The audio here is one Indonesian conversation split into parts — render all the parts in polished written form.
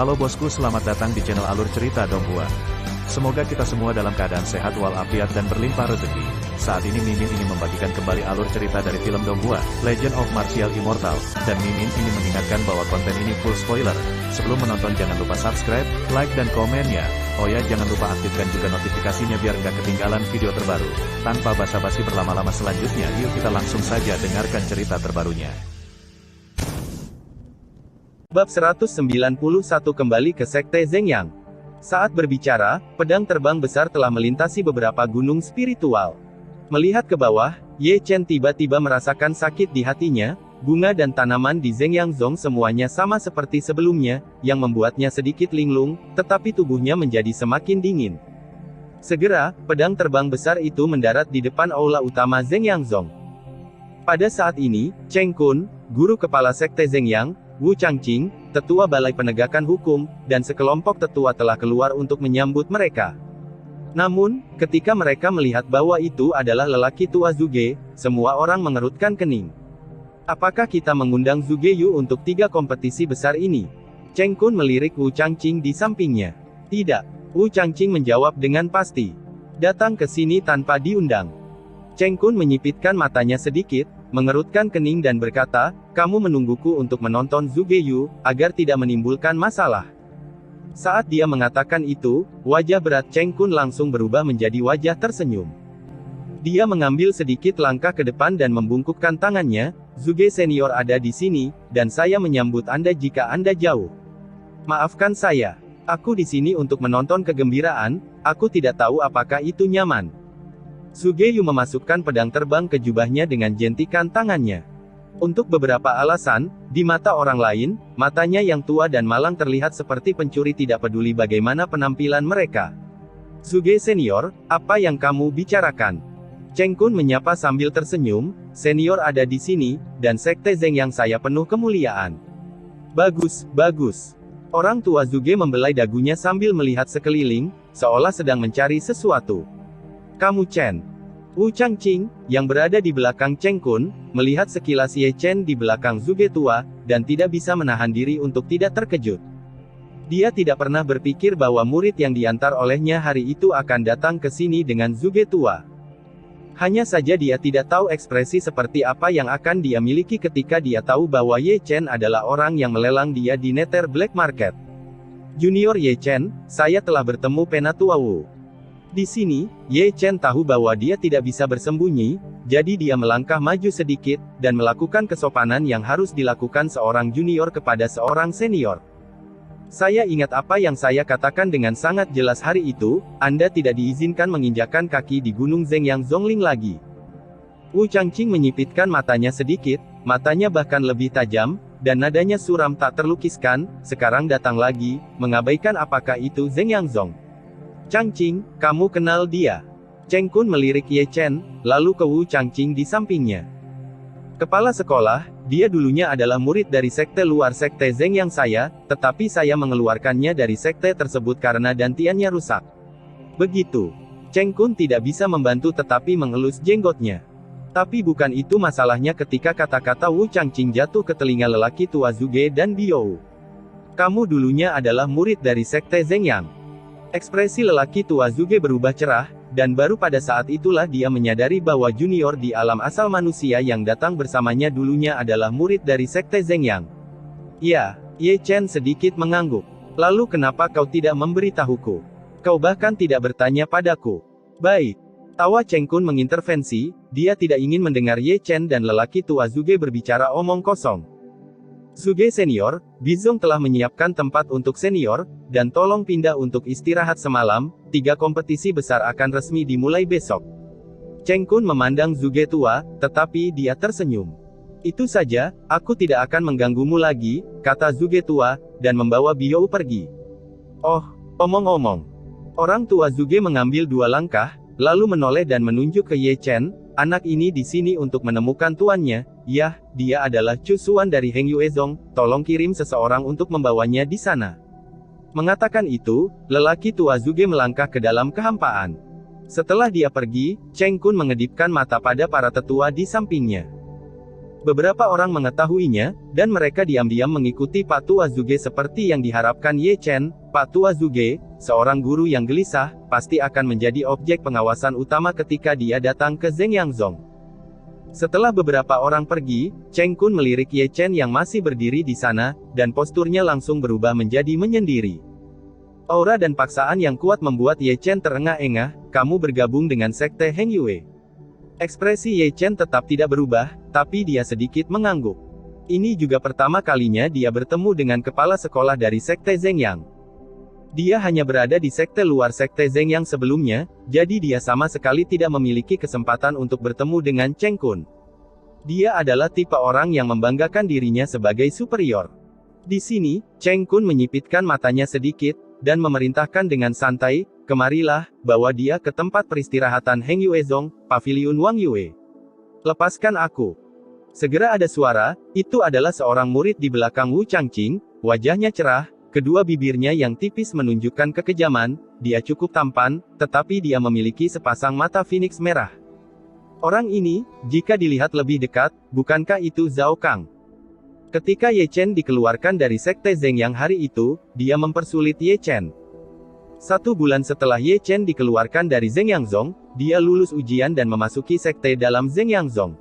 Halo bosku, selamat datang di channel Alur Cerita Donghua. Semoga kita semua dalam keadaan sehat walafiat dan berlimpah rezeki. Saat ini Mimin ingin membagikan kembali alur cerita dari film Donghua, Legend of Martial Immortal, dan Mimin ingin mengingatkan bahwa konten ini full spoiler. Sebelum menonton jangan lupa subscribe, like dan komennya. Oh ya, jangan lupa aktifkan juga notifikasinya biar nggak ketinggalan video terbaru. Tanpa basa-basi berlama-lama selanjutnya, yuk kita langsung saja dengarkan cerita terbarunya. Bab 191 kembali ke Sekte Zhengyang. Saat berbicara, pedang terbang besar telah melintasi beberapa gunung spiritual. Melihat ke bawah, Ye Chen tiba-tiba merasakan sakit di hatinya. Bunga dan tanaman di Zhengyang Zong semuanya sama seperti sebelumnya, yang membuatnya sedikit linglung, tetapi tubuhnya menjadi semakin dingin. Segera, pedang terbang besar itu mendarat di depan aula utama Zhengyang Zong. Pada saat ini, Cheng Kun, guru kepala Sekte Zhengyang, Wu Changqing, tetua Balai Penegakan Hukum, dan sekelompok tetua telah keluar untuk menyambut mereka. Namun, ketika mereka melihat bahwa itu adalah lelaki tua Zhuge, semua orang mengerutkan kening. Apakah kita mengundang Zhuge Yu untuk 3 kompetisi besar ini? Cheng Kun melirik Wu Changqing di sampingnya. Tidak, Wu Changqing menjawab dengan pasti. Datang ke sini tanpa diundang. Cheng Kun menyipitkan matanya sedikit, mengerutkan kening dan berkata, kamu menungguku untuk menonton Zhuge Yu, agar tidak menimbulkan masalah. Saat dia mengatakan itu, wajah berat Cheng Kun langsung berubah menjadi wajah tersenyum. Dia mengambil sedikit langkah ke depan dan membungkukkan tangannya, Zhuge senior ada di sini, dan saya menyambut Anda jika Anda jauh. Maafkan saya. Aku di sini untuk menonton kegembiraan, aku tidak tahu apakah itu nyaman. Zhuge Yu memasukkan pedang terbang ke jubahnya dengan jentikan tangannya. Untuk beberapa alasan, di mata orang lain, matanya yang tua dan malang terlihat seperti pencuri tidak peduli bagaimana penampilan mereka. Zhuge senior, apa yang kamu bicarakan? Cheng Kun menyapa sambil tersenyum, senior ada di sini, dan Sekte Zhengyang saya penuh kemuliaan. Bagus, bagus. Orang tua Zhuge membelai dagunya sambil melihat sekeliling, seolah sedang mencari sesuatu. Kamu Chen. Wu Changqing, yang berada di belakang Cheng Kun, melihat sekilas Ye Chen di belakang Zhuge tua, dan tidak bisa menahan diri untuk tidak terkejut. Dia tidak pernah berpikir bahwa murid yang diantar olehnya hari itu akan datang ke sini dengan Zhuge tua. Hanya saja dia tidak tahu ekspresi seperti apa yang akan dia miliki ketika dia tahu bahwa Ye Chen adalah orang yang melelang dia di Nether Black Market. Junior Ye Chen, saya telah bertemu Penatua Wu. Di sini, Ye Chen tahu bahwa dia tidak bisa bersembunyi, jadi dia melangkah maju sedikit, dan melakukan kesopanan yang harus dilakukan seorang junior kepada seorang senior. Saya ingat apa yang saya katakan dengan sangat jelas hari itu, Anda tidak diizinkan menginjakkan kaki di Gunung Zhengyang Zongling lagi. Wu Changqing menyipitkan matanya sedikit, matanya bahkan lebih tajam, dan nadanya suram tak terlukiskan, sekarang datang lagi, mengabaikan apakah itu Zhengyang Zong. Changqing, kamu kenal dia? Cheng Kun melirik Ye Chen, lalu ke Wu Changqing di sampingnya. Kepala sekolah, dia dulunya adalah murid dari sekte luar Sekte Zhengyang saya, tetapi saya mengeluarkannya dari sekte tersebut karena dantiannya rusak. Begitu. Cheng Kun tidak bisa membantu tetapi mengelus jenggotnya. Tapi bukan itu masalahnya ketika kata-kata Wu Changqing jatuh ke telinga lelaki tua Zhuge dan Biou. Kamu dulunya adalah murid dari Sekte Zhengyang. Ekspresi lelaki tua Zhuge berubah cerah, dan baru pada saat itulah dia menyadari bahwa junior di alam asal manusia yang datang bersamanya dulunya adalah murid dari Sekte Zhengyang. Ya, Ye Chen sedikit mengangguk. Lalu kenapa kau tidak memberitahuku? Kau bahkan tidak bertanya padaku. Baik. Tawa Cheng Kun mengintervensi, dia tidak ingin mendengar Ye Chen dan lelaki tua Zhuge berbicara omong kosong. Zhuge senior, Bizong telah menyiapkan tempat untuk senior, dan tolong pindah untuk istirahat semalam, 3 kompetisi besar akan resmi dimulai besok. Cheng Kun memandang Zhuge tua, tetapi dia tersenyum. Itu saja, aku tidak akan mengganggumu lagi, kata Zhuge tua, dan membawa Biou pergi. Oh, omong-omong. Orang tua Zhuge mengambil 2 langkah, lalu menoleh dan menunjuk ke Ye Chen, anak ini di sini untuk menemukan tuannya. Yah, dia adalah Chu Xuan dari Heng Yuezong, tolong kirim seseorang untuk membawanya di sana. Mengatakan itu, lelaki tua Zhuge melangkah ke dalam kehampaan. Setelah dia pergi, Cheng Kun mengedipkan mata pada para tetua di sampingnya. Beberapa orang mengetahuinya, dan mereka diam-diam mengikuti Pak Tua Zuge seperti yang diharapkan Ye Chen. Pak Tua Zuge, seorang guru yang gelisah, pasti akan menjadi objek pengawasan utama ketika dia datang ke Zengyangzong. Setelah beberapa orang pergi, Cheng Kun melirik Ye Chen yang masih berdiri di sana, dan posturnya langsung berubah menjadi menyendiri. Aura dan paksaan yang kuat membuat Ye Chen terengah-engah. Kamu bergabung dengan sekte Heng Yue. Ekspresi Ye Chen tetap tidak berubah, tapi dia sedikit mengangguk. Ini juga pertama kalinya dia bertemu dengan kepala sekolah dari sekte Zengyang. Dia hanya berada di sekte luar sekte Zengyang sebelumnya, jadi dia sama sekali tidak memiliki kesempatan untuk bertemu dengan Cheng Kun. Dia adalah tipe orang yang membanggakan dirinya sebagai superior. Di sini, Cheng Kun menyipitkan matanya sedikit, dan memerintahkan dengan santai, kemarilah, bawa dia ke tempat peristirahatan Heng Yuezong, Paviliun Wang Yue. Lepaskan aku. Segera ada suara, itu adalah seorang murid di belakang Wu Changqing, wajahnya cerah, kedua bibirnya yang tipis menunjukkan kekejaman, dia cukup tampan, tetapi dia memiliki sepasang mata phoenix merah. Orang ini, jika dilihat lebih dekat, bukankah itu Zhao Kang? Ketika Ye Chen dikeluarkan dari sekte Zengyang hari itu, dia mempersulit Ye Chen. 1 bulan setelah Ye Chen dikeluarkan dari Zengyangzong, dia lulus ujian dan memasuki sekte dalam Zengyangzong.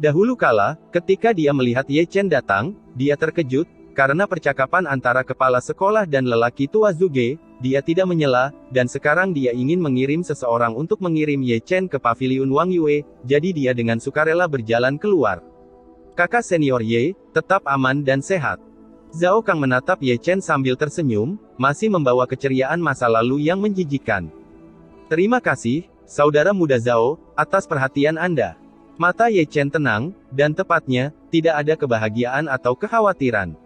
Dahulu kala, ketika dia melihat Ye Chen datang, dia terkejut, karena percakapan antara kepala sekolah dan lelaki tua Zuge, dia tidak menyela, dan sekarang dia ingin mengirim seseorang untuk mengirim Ye Chen ke Paviliun Wang Yue, jadi dia dengan sukarela berjalan keluar. Kakak senior Ye, tetap aman dan sehat. Zhao Kang menatap Ye Chen sambil tersenyum, masih membawa keceriaan masa lalu yang menjijikkan. Terima kasih, saudara muda Zhao, atas perhatian Anda. Mata Ye Chen tenang, dan tepatnya, tidak ada kebahagiaan atau kekhawatiran.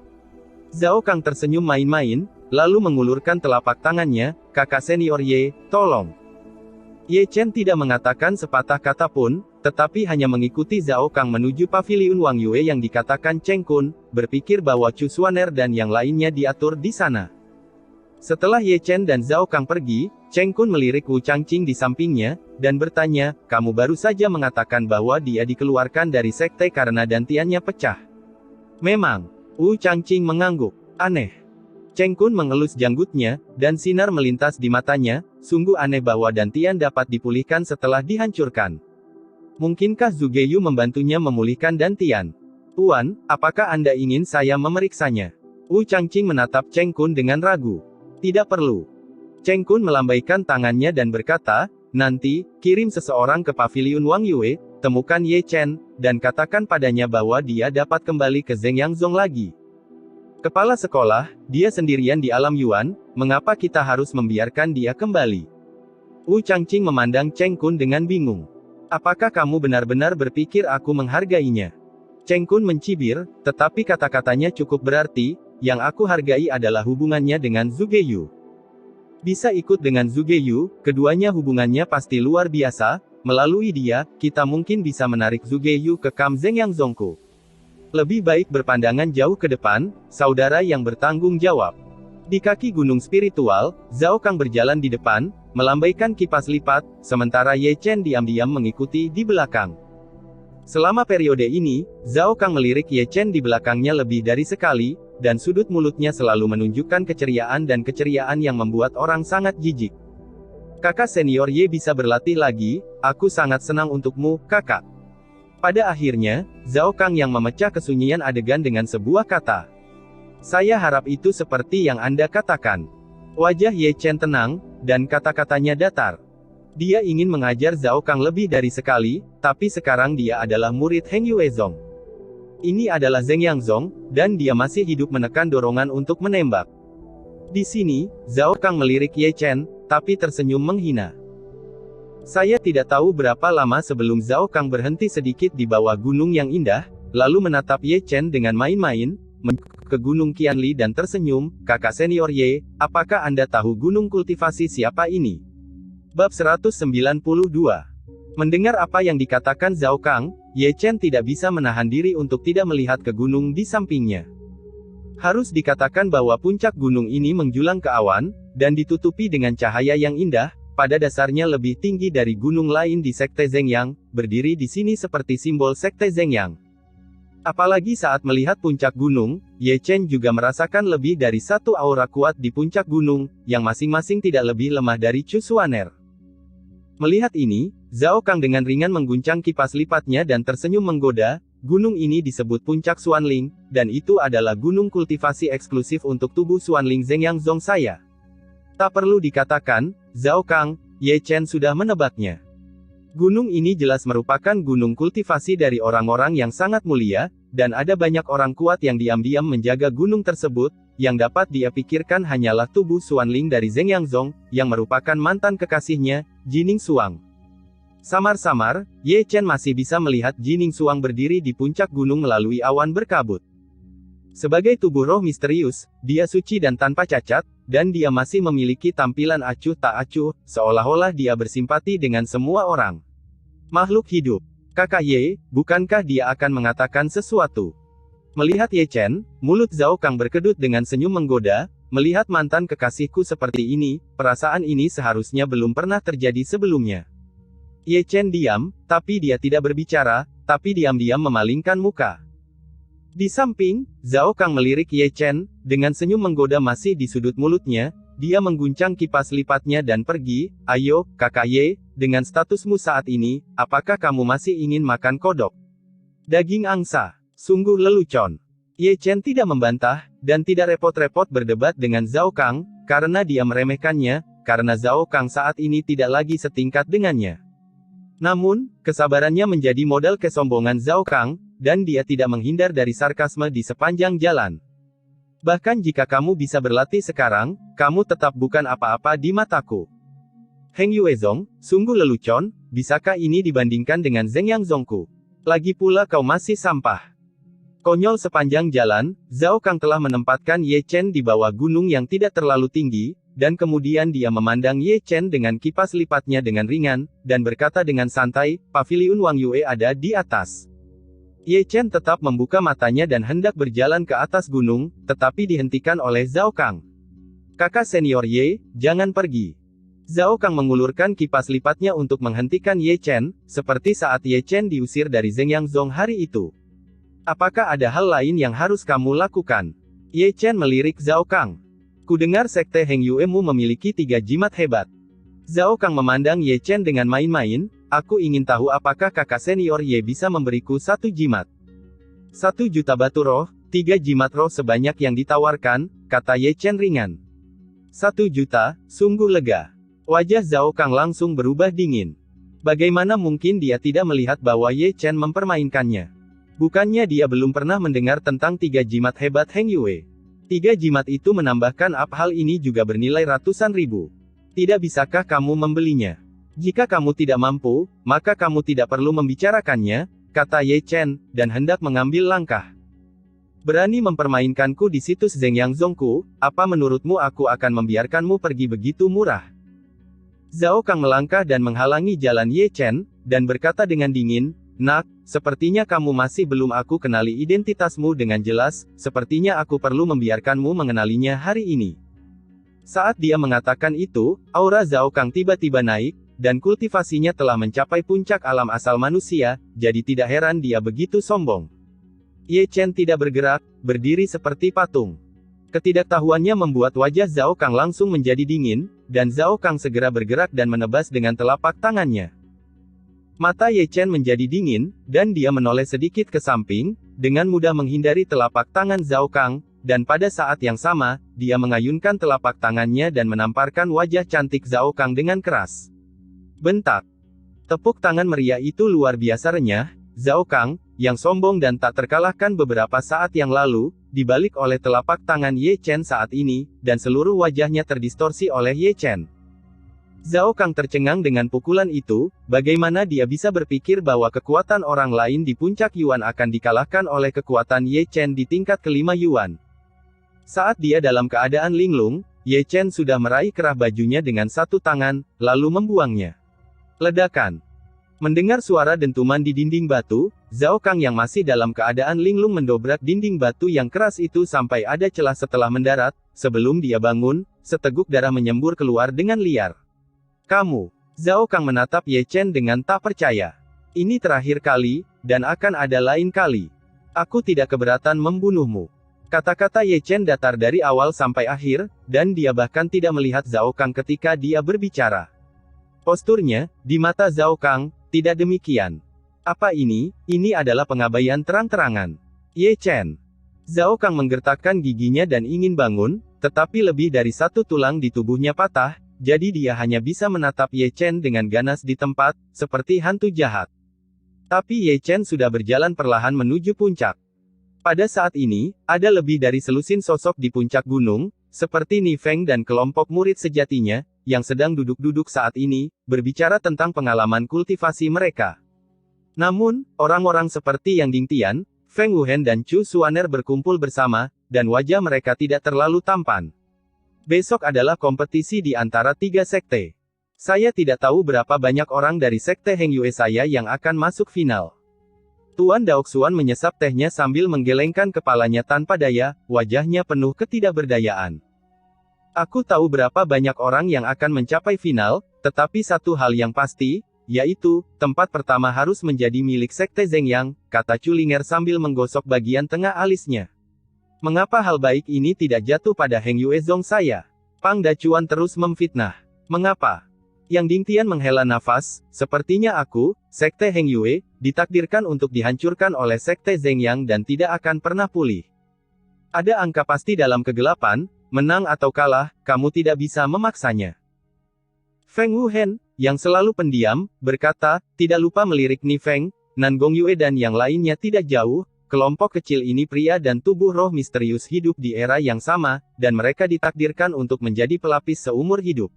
Zhao Kang tersenyum main-main, lalu mengulurkan telapak tangannya, kakak senior Ye, tolong. Ye Chen tidak mengatakan sepatah kata pun, tetapi hanya mengikuti Zhao Kang menuju Paviliun Wang Yue yang dikatakan Cheng Kun, berpikir bahwa Chu Xuaner dan yang lainnya diatur di sana. Setelah Ye Chen dan Zhao Kang pergi, Cheng Kun melirik Wu Changqing di sampingnya, dan bertanya, kamu baru saja mengatakan bahwa dia dikeluarkan dari sekte karena dantiannya pecah. Memang, Wu Changqing mengangguk, aneh. Cheng Kun mengelus janggutnya, dan sinar melintas di matanya, sungguh aneh bahwa dantian dapat dipulihkan setelah dihancurkan. Mungkinkah Zuge Yu membantunya memulihkan dantian? Tuan, apakah Anda ingin saya memeriksanya? Wu Changqing menatap Cheng Kun dengan ragu. Tidak perlu. Cheng Kun melambaikan tangannya dan berkata, nanti, kirim seseorang ke Paviliun Wang Yue, temukan Ye Chen, dan katakan padanya bahwa dia dapat kembali ke Zengyangzong lagi. Kepala sekolah, dia sendirian di alam Yuan, mengapa kita harus membiarkan dia kembali? Wu Changqing memandang Cheng Kun dengan bingung. Apakah kamu benar-benar berpikir aku menghargainya? Cheng Kun mencibir, tetapi kata-katanya cukup berarti, yang aku hargai adalah hubungannya dengan Zuge Yu. Bisa ikut dengan Zuge Yu, keduanya hubungannya pasti luar biasa, melalui dia, kita mungkin bisa menarik Zuge Yu ke Kam Zengyangzongku. Lebih baik berpandangan jauh ke depan, saudara yang bertanggung jawab. Di kaki gunung spiritual, Zhao Kang berjalan di depan, melambaikan kipas lipat, sementara Ye Chen diam-diam mengikuti di belakang. Selama periode ini, Zhao Kang melirik Ye Chen di belakangnya lebih dari sekali, dan sudut mulutnya selalu menunjukkan keceriaan dan keceriaan yang membuat orang sangat jijik. Kakak senior Ye bisa berlatih lagi, aku sangat senang untukmu, kakak. Pada akhirnya, Zhao Kang yang memecah kesunyian adegan dengan sebuah kata. Saya harap itu seperti yang Anda katakan. Wajah Ye Chen tenang, dan kata-katanya datar. Dia ingin mengajar Zhao Kang lebih dari sekali, tapi sekarang dia adalah murid Heng Yuezong. Ini adalah Zengyangzong, dan dia masih hidup menekan dorongan untuk menembak. Di sini, Zhao Kang melirik Ye Chen, tapi tersenyum menghina. Saya tidak tahu berapa lama sebelum Zhao Kang berhenti sedikit di bawah gunung yang indah, lalu menatap Ye Chen dengan main-main, ke Gunung Qianli dan tersenyum, kakak senior Ye, apakah Anda tahu gunung kultivasi siapa ini? Bab 192. Mendengar apa yang dikatakan Zhao Kang, Ye Chen tidak bisa menahan diri untuk tidak melihat ke gunung di sampingnya. Harus dikatakan bahwa puncak gunung ini menjulang ke awan, dan ditutupi dengan cahaya yang indah, pada dasarnya lebih tinggi dari gunung lain di Sekte Zengyang, berdiri di sini seperti simbol Sekte Zengyang. Apalagi saat melihat puncak gunung, Ye Chen juga merasakan lebih dari satu aura kuat di puncak gunung, yang masing-masing tidak lebih lemah dari Chu Xuaner. Melihat ini, Zhao Kang dengan ringan mengguncang kipas lipatnya dan tersenyum menggoda. Gunung ini disebut Puncak Xuanling, dan itu adalah gunung kultivasi eksklusif untuk tubuh Xuanling Zhengyang Zong saya. Tak perlu dikatakan, Zhao Kang, Ye Chen sudah menebaknya. Gunung ini jelas merupakan gunung kultivasi dari orang-orang yang sangat mulia, dan ada banyak orang kuat yang diam-diam menjaga gunung tersebut, yang dapat dia pikirkan hanyalah tubuh Xuanling dari Zhengyang Zong, yang merupakan mantan kekasihnya, Jining Xuang. Samar-samar, Ye Chen masih bisa melihat Jining Xuang berdiri di puncak gunung melalui awan berkabut. Sebagai tubuh roh misterius, dia suci dan tanpa cacat, dan dia masih memiliki tampilan acuh tak acuh, seolah-olah dia bersimpati dengan semua orang. Makhluk hidup. Kakak Ye, bukankah dia akan mengatakan sesuatu? Melihat Ye Chen, mulut Zhao Kang berkedut dengan senyum menggoda. Melihat mantan kekasihku seperti ini, perasaan ini seharusnya belum pernah terjadi sebelumnya. Ye Chen diam, tapi dia tidak berbicara, tapi diam-diam memalingkan muka. Di samping, Zhao Kang melirik Ye Chen, dengan senyum menggoda masih di sudut mulutnya, dia mengguncang kipas lipatnya dan pergi. Ayo, kakak Ye, dengan statusmu saat ini, apakah kamu masih ingin makan kodok? Daging angsa, sungguh lelucon. Ye Chen tidak membantah, dan tidak repot-repot berdebat dengan Zhao Kang, karena dia meremehkannya, karena Zhao Kang saat ini tidak lagi setingkat dengannya. Namun, kesabarannya menjadi modal kesombongan Zhao Kang, dan dia tidak menghindar dari sarkasme di sepanjang jalan. Bahkan jika kamu bisa berlatih sekarang, kamu tetap bukan apa-apa di mataku. Heng Yuezong, sungguh lelucon, bisakah ini dibandingkan dengan Zhengyang Zongku? Lagi pula kau masih sampah. Konyol sepanjang jalan, Zhao Kang telah menempatkan Ye Chen di bawah gunung yang tidak terlalu tinggi, dan kemudian dia memandang Ye Chen dengan kipas lipatnya dengan ringan, dan berkata dengan santai, Paviliun Wang Yue ada di atas. Ye Chen tetap membuka matanya dan hendak berjalan ke atas gunung, tetapi dihentikan oleh Zhao Kang. Kakak senior Ye, jangan pergi. Zhao Kang mengulurkan kipas lipatnya untuk menghentikan Ye Chen, seperti saat Ye Chen diusir dari Zhengyang Zong hari itu. Apakah ada hal lain yang harus kamu lakukan? Ye Chen melirik Zhao Kang. Kudengar sekte Heng Yue-mu memiliki 3 jimat hebat. Zhao Kang memandang Ye Chen dengan main-main, aku ingin tahu apakah kakak senior Ye bisa memberiku 1 jimat. 1 juta batu roh, 3 jimat roh sebanyak yang ditawarkan, kata Ye Chen ringan. 1 juta, sungguh lega. Wajah Zhao Kang langsung berubah dingin. Bagaimana mungkin dia tidak melihat bahwa Ye Chen mempermainkannya? Bukannya dia belum pernah mendengar tentang 3 jimat hebat Heng Yue? 3 jimat itu menambahkan hal ini juga bernilai ratusan ribu. Tidak bisakah kamu membelinya? Jika kamu tidak mampu, maka kamu tidak perlu membicarakannya, kata Ye Chen, dan hendak mengambil langkah. Berani mempermainkanku di situs Zhengyang Zongku, apa menurutmu aku akan membiarkanmu pergi begitu murah? Zhao Kang melangkah dan menghalangi jalan Ye Chen, dan berkata dengan dingin, Nak, sepertinya kamu masih belum aku kenali identitasmu dengan jelas, sepertinya aku perlu membiarkanmu mengenalinya hari ini. Saat dia mengatakan itu, aura Zhao Kang tiba-tiba naik, dan kultivasinya telah mencapai puncak alam asal manusia, jadi tidak heran dia begitu sombong. Ye Chen tidak bergerak, berdiri seperti patung. Ketidaktahuannya membuat wajah Zhao Kang langsung menjadi dingin, dan Zhao Kang segera bergerak dan menebas dengan telapak tangannya. Mata Ye Chen menjadi dingin, dan dia menoleh sedikit ke samping, dengan mudah menghindari telapak tangan Zhao Kang, dan pada saat yang sama, dia mengayunkan telapak tangannya dan menamparkan wajah cantik Zhao Kang dengan keras. Bentak. Tepuk tangan meriah itu luar biasa renyah. Zhao Kang, yang sombong dan tak terkalahkan beberapa saat yang lalu, dibalik oleh telapak tangan Ye Chen saat ini, dan seluruh wajahnya terdistorsi oleh Ye Chen. Zhao Kang tercengang dengan pukulan itu, bagaimana dia bisa berpikir bahwa kekuatan orang lain di puncak Yuan akan dikalahkan oleh kekuatan Ye Chen di tingkat kelima Yuan. Saat dia dalam keadaan linglung, Ye Chen sudah meraih kerah bajunya dengan satu tangan, lalu membuangnya. Ledakan. Mendengar suara dentuman di dinding batu, Zhao Kang yang masih dalam keadaan linglung mendobrak dinding batu yang keras itu sampai ada celah setelah mendarat, sebelum dia bangun, seteguk darah menyembur keluar dengan liar. Kamu, Zhao Kang menatap Ye Chen dengan tak percaya. Ini terakhir kali, dan akan ada lain kali. Aku tidak keberatan membunuhmu. Kata-kata Ye Chen datar dari awal sampai akhir, dan dia bahkan tidak melihat Zhao Kang ketika dia berbicara. Posturnya, di mata Zhao Kang, tidak demikian. Apa ini? Ini adalah pengabaian terang-terangan. Ye Chen. Zhao Kang menggertakkan giginya dan ingin bangun, tetapi lebih dari satu tulang di tubuhnya patah, jadi dia hanya bisa menatap Ye Chen dengan ganas di tempat, seperti hantu jahat. Tapi Ye Chen sudah berjalan perlahan menuju puncak. Pada saat ini, ada lebih dari selusin sosok di puncak gunung, seperti Ni Feng dan kelompok murid sejatinya, yang sedang duduk-duduk saat ini, berbicara tentang pengalaman kultivasi mereka. Namun, orang-orang seperti Yang Dingtian, Feng Wuhen dan Chu Xuaner berkumpul bersama, dan wajah mereka tidak terlalu tampan. Besok adalah kompetisi di antara 3 sekte. Saya tidak tahu berapa banyak orang dari sekte Heng Yue saya yang akan masuk final. Tuan Daoxuan menyesap tehnya sambil menggelengkan kepalanya tanpa daya, wajahnya penuh ketidakberdayaan. Aku tahu berapa banyak orang yang akan mencapai final, tetapi satu hal yang pasti, yaitu, tempat pertama harus menjadi milik sekte Zhengyang, kata Culinger sambil menggosok bagian tengah alisnya. Mengapa hal baik ini tidak jatuh pada Heng Yue Zong saya? Pang Dacuan terus memfitnah. Mengapa? Yang Dingtian menghela nafas, sepertinya aku, sekte Heng Yue, ditakdirkan untuk dihancurkan oleh sekte Zhengyang dan tidak akan pernah pulih. Ada angka pasti dalam kegelapan, menang atau kalah, kamu tidak bisa memaksanya. Feng Wuhen, yang selalu pendiam, berkata, tidak lupa melirik Ni Feng, Nan Gongyue dan yang lainnya tidak jauh, kelompok kecil ini pria dan tubuh roh misterius hidup di era yang sama, dan mereka ditakdirkan untuk menjadi pelapis seumur hidup.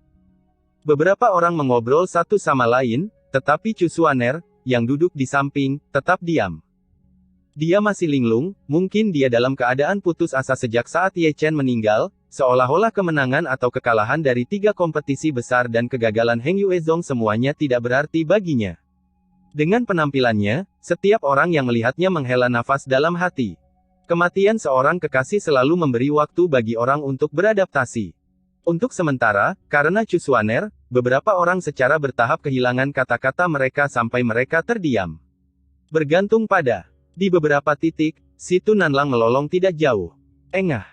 Beberapa orang mengobrol satu sama lain, tetapi Chu Xuaner, yang duduk di samping, tetap diam. Dia masih linglung, mungkin dia dalam keadaan putus asa sejak saat Ye Chen meninggal, seolah-olah kemenangan atau kekalahan dari 3 kompetisi besar dan kegagalan Heng Yue Zong semuanya tidak berarti baginya. Dengan penampilannya, setiap orang yang melihatnya menghela nafas dalam hati. Kematian seorang kekasih selalu memberi waktu bagi orang untuk beradaptasi. Untuk sementara, karena Chu Xuaner, beberapa orang secara bertahap kehilangan kata-kata mereka sampai mereka terdiam. Bergantung pada. Di beberapa titik, situ Nanlang melolong tidak jauh. Engah.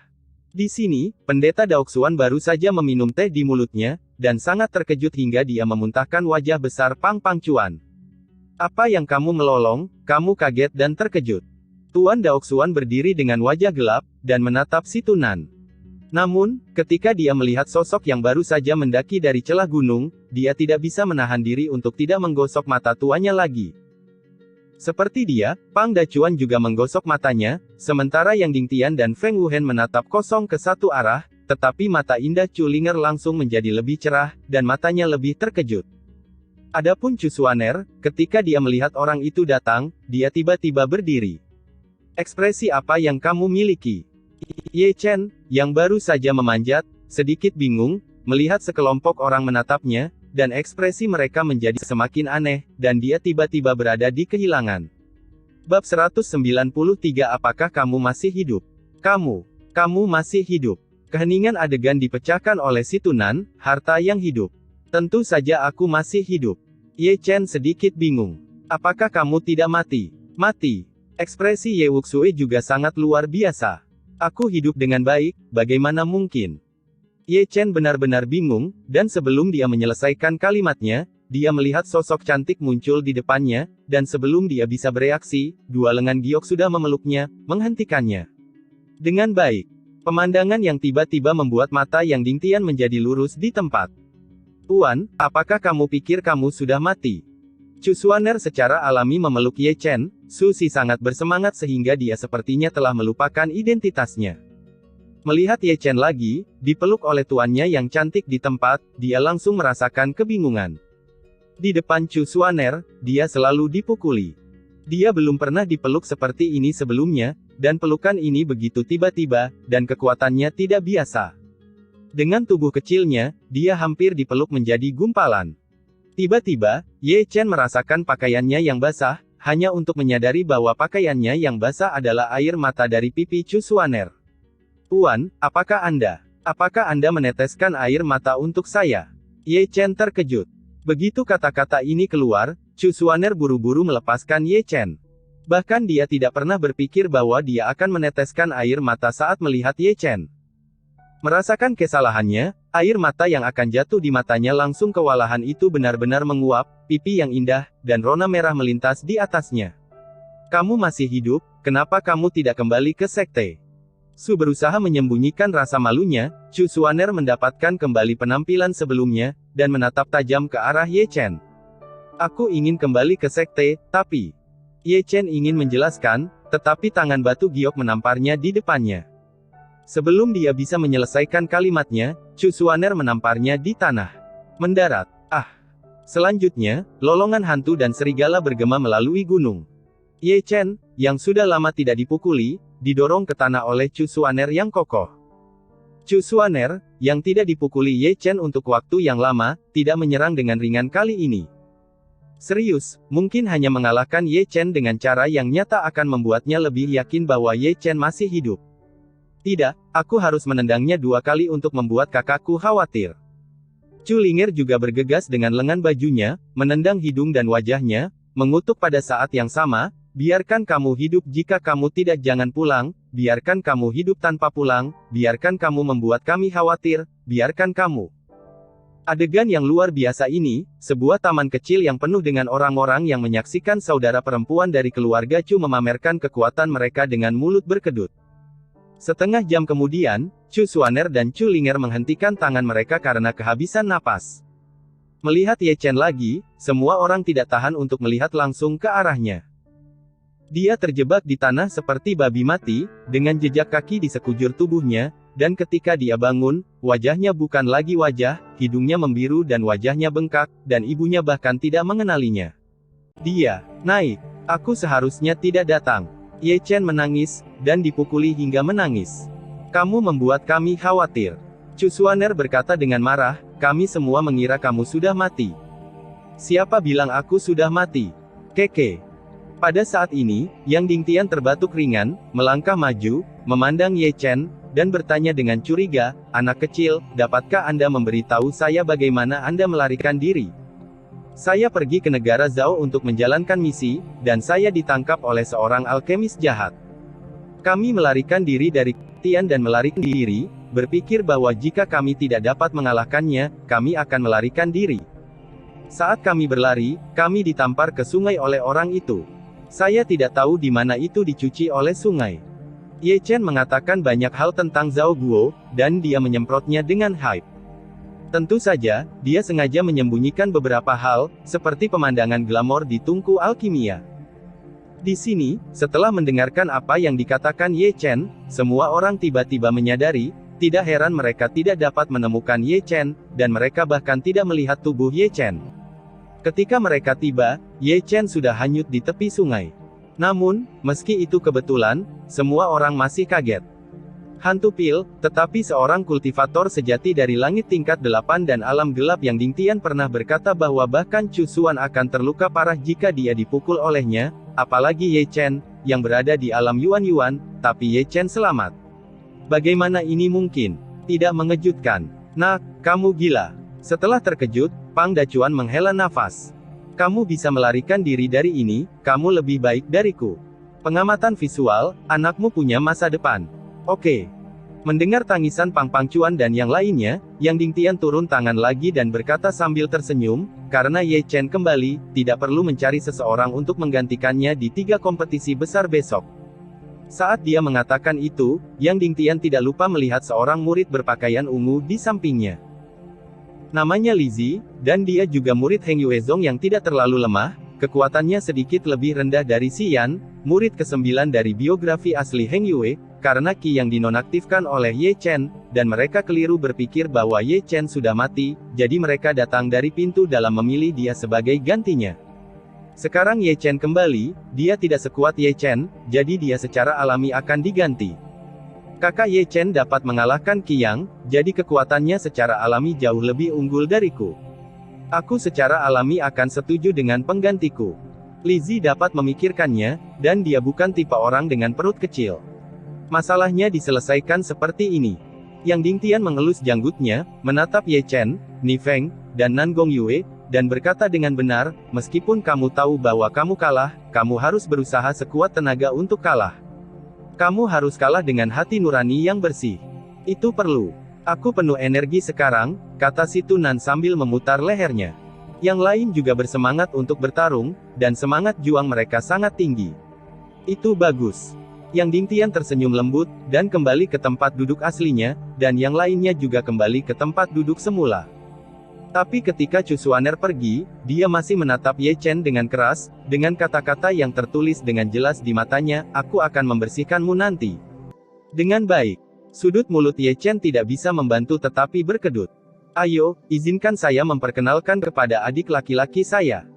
Di sini, pendeta Daoxuan baru saja meminum teh di mulutnya, dan sangat terkejut hingga dia memuntahkan wajah besar Pang Pangcuan. Apa yang kamu melolong, kamu kaget dan terkejut. Tuan Daoxuan berdiri dengan wajah gelap, dan menatap situ Nan. Namun, ketika dia melihat sosok yang baru saja mendaki dari celah gunung, dia tidak bisa menahan diri untuk tidak menggosok mata tuanya lagi. Seperti dia, Pang Dacuan juga menggosok matanya, sementara Yang Dingtian dan Feng Wuhen menatap kosong ke satu arah, tetapi mata indah Culinger langsung menjadi lebih cerah, dan matanya lebih terkejut. Adapun Chu Xuaner, ketika dia melihat orang itu datang, dia tiba-tiba berdiri. Ekspresi apa yang kamu miliki? Ye Chen, yang baru saja memanjat, sedikit bingung, melihat sekelompok orang menatapnya, dan ekspresi mereka menjadi semakin aneh, dan dia tiba-tiba berada di kehilangan. Bab 193 Apakah kamu masih hidup? Kamu masih hidup. Keheningan adegan dipecahkan oleh situ Nan, harta yang hidup. Tentu saja aku masih hidup. Ye Chen sedikit bingung. Apakah kamu tidak mati? Mati. Ekspresi Ye Wuxue juga sangat luar biasa. Aku hidup dengan baik, bagaimana mungkin? Ye Chen benar-benar bingung, dan sebelum dia menyelesaikan kalimatnya, dia melihat sosok cantik muncul di depannya, dan sebelum dia bisa bereaksi, 2 lengan giok sudah memeluknya, menghentikannya. Dengan baik. Pemandangan yang tiba-tiba membuat mata Yang Dingtian menjadi lurus di tempat. Tuan, apakah kamu pikir kamu sudah mati? Chu Xuaner secara alami memeluk Ye Chen, Su Si sangat bersemangat sehingga dia sepertinya telah melupakan identitasnya. Melihat Ye Chen lagi, dipeluk oleh tuannya yang cantik di tempat, dia langsung merasakan kebingungan. Di depan Chu Xuaner, dia selalu dipukuli. Dia belum pernah dipeluk seperti ini sebelumnya, dan pelukan ini begitu tiba-tiba, dan kekuatannya tidak biasa. Dengan tubuh kecilnya, dia hampir dipeluk menjadi gumpalan. Tiba-tiba, Ye Chen merasakan pakaiannya yang basah, hanya untuk menyadari bahwa pakaiannya yang basah adalah air mata dari pipi Chu Xuaner. Tuan, apakah Anda meneteskan air mata untuk saya? Ye Chen terkejut. Begitu kata-kata ini keluar, Chu Xuaner buru-buru melepaskan Ye Chen. Bahkan dia tidak pernah berpikir bahwa dia akan meneteskan air mata saat melihat Ye Chen. Merasakan kesalahannya, air mata yang akan jatuh di matanya langsung kewalahan itu benar-benar menguap, pipi yang indah, dan rona merah melintas di atasnya. Kamu masih hidup, kenapa kamu tidak kembali ke sekte? Su berusaha menyembunyikan rasa malunya. Chu Xuaner mendapatkan kembali penampilan sebelumnya, dan menatap tajam ke arah Ye Chen. Aku ingin kembali ke sekte, tapi... Ye Chen ingin menjelaskan, tetapi tangan batu giok menamparnya di depannya. Sebelum dia bisa menyelesaikan kalimatnya, Chu Xuaner menamparnya di tanah. Mendarat. Selanjutnya, lolongan hantu dan serigala bergema melalui gunung. Ye Chen, yang sudah lama tidak dipukuli, didorong ke tanah oleh Chu Xuaner yang kokoh. Chu Xuaner, yang tidak dipukuli Ye Chen untuk waktu yang lama, tidak menyerang dengan ringan kali ini. Serius, mungkin hanya mengalahkan Ye Chen dengan cara yang nyata akan membuatnya lebih yakin bahwa Ye Chen masih hidup. Tidak, aku harus menendangnya 2 kali untuk membuat kakakku khawatir. Chu Linger juga bergegas dengan lengan bajunya, menendang hidung dan wajahnya, mengutuk pada saat yang sama, biarkan kamu hidup jika kamu tidak jangan pulang, biarkan kamu hidup tanpa pulang, biarkan kamu membuat kami khawatir, biarkan kamu. Adegan yang luar biasa ini, sebuah taman kecil yang penuh dengan orang-orang yang menyaksikan saudara perempuan dari keluarga Chu memamerkan kekuatan mereka dengan mulut berkedut. Setengah jam kemudian, Chu Xuaner dan Chu Linger menghentikan tangan mereka karena kehabisan napas. Melihat Ye Chen lagi, semua orang tidak tahan untuk melihat langsung ke arahnya. Dia terjebak di tanah seperti babi mati, dengan jejak kaki di sekujur tubuhnya, dan ketika dia bangun, wajahnya bukan lagi wajah, hidungnya membiru dan wajahnya bengkak, dan ibunya bahkan tidak mengenalinya. Dia naik. Aku seharusnya tidak datang. Ye Chen menangis, dan dipukuli hingga menangis. Kamu membuat kami khawatir. Chu Xuaner berkata dengan marah, kami semua mengira kamu sudah mati. Siapa bilang aku sudah mati? Keke. Pada saat ini, Yang Dingtian terbatuk ringan, melangkah maju, memandang Ye Chen, dan bertanya dengan curiga, anak kecil, dapatkah Anda memberitahu saya bagaimana Anda melarikan diri? Saya pergi ke negara Zhao untuk menjalankan misi, dan saya ditangkap oleh seorang alkemis jahat. Kami melarikan diri dari Tian dan melarikan diri, berpikir bahwa jika kami tidak dapat mengalahkannya, kami akan melarikan diri. Saat kami berlari, kami ditampar ke sungai oleh orang itu. Saya tidak tahu di mana itu dicuci oleh sungai. Ye Chen mengatakan banyak hal tentang Zhao Guo, dan dia menyemprotnya dengan hype. Tentu saja, dia sengaja menyembunyikan beberapa hal, seperti pemandangan glamor di tungku alkimia. Di sini, setelah mendengarkan apa yang dikatakan Ye Chen, semua orang tiba-tiba menyadari, tidak heran mereka tidak dapat menemukan Ye Chen, dan mereka bahkan tidak melihat tubuh Ye Chen. Ketika mereka tiba, Ye Chen sudah hanyut di tepi sungai. Namun, meski itu kebetulan, semua orang masih kaget. Hantu pil, tetapi seorang kultivator sejati dari langit tingkat 8 dan alam gelap yang Dingtian pernah berkata bahwa bahkan Chu Xuan akan terluka parah jika dia dipukul olehnya, apalagi Ye Chen, yang berada di alam Yuan, tapi Ye Chen selamat. Bagaimana ini mungkin? Tidak mengejutkan. Nak, kamu gila. Setelah terkejut, Pang Dacuan menghela nafas. Kamu bisa melarikan diri dari ini, kamu lebih baik dariku. Pengamatan visual, anakmu punya masa depan. Oke. Mendengar tangisan Pang Pangcuan dan yang lainnya, Yang Dingtian turun tangan lagi dan berkata sambil tersenyum, karena Ye Chen kembali, tidak perlu mencari seseorang untuk menggantikannya di 3 kompetisi besar besok. Saat dia mengatakan itu, Yang Dingtian tidak lupa melihat seorang murid berpakaian ungu di sampingnya. Namanya Lizzie, dan dia juga murid Heng Yuezong yang tidak terlalu lemah, kekuatannya sedikit lebih rendah dari Xian, murid ke-9 dari biografi asli Heng Yue, karena Qi yang dinonaktifkan oleh Ye Chen, dan mereka keliru berpikir bahwa Ye Chen sudah mati, jadi mereka datang dari pintu dalam memilih dia sebagai gantinya. Sekarang Ye Chen kembali, dia tidak sekuat Ye Chen, jadi dia secara alami akan diganti. Kakak Ye Chen dapat mengalahkan Qi Yang, jadi kekuatannya secara alami jauh lebih unggul dariku. Aku secara alami akan setuju dengan penggantiku. Lizzie dapat memikirkannya, dan dia bukan tipe orang dengan perut kecil. Masalahnya diselesaikan seperti ini. Yang Dingtian mengelus janggutnya, menatap Ye Chen, Ni Feng, dan Nan Gong Yue, dan berkata dengan benar, meskipun kamu tahu bahwa kamu kalah, kamu harus berusaha sekuat tenaga untuk kalah. Kamu harus kalah dengan hati nurani yang bersih. Itu perlu. Aku penuh energi sekarang, kata si Tunan sambil memutar lehernya. Yang lain juga bersemangat untuk bertarung, dan semangat juang mereka sangat tinggi. Itu bagus. Yang Dingtian tersenyum lembut, dan kembali ke tempat duduk aslinya, dan yang lainnya juga kembali ke tempat duduk semula. Tapi ketika Chu Xuaner pergi, dia masih menatap Ye Chen dengan keras, dengan kata-kata yang tertulis dengan jelas di matanya, aku akan membersihkanmu nanti. Dengan baik. Sudut mulut Ye Chen tidak bisa membantu tetapi berkedut. Ayo, izinkan saya memperkenalkan kepada adik laki-laki saya.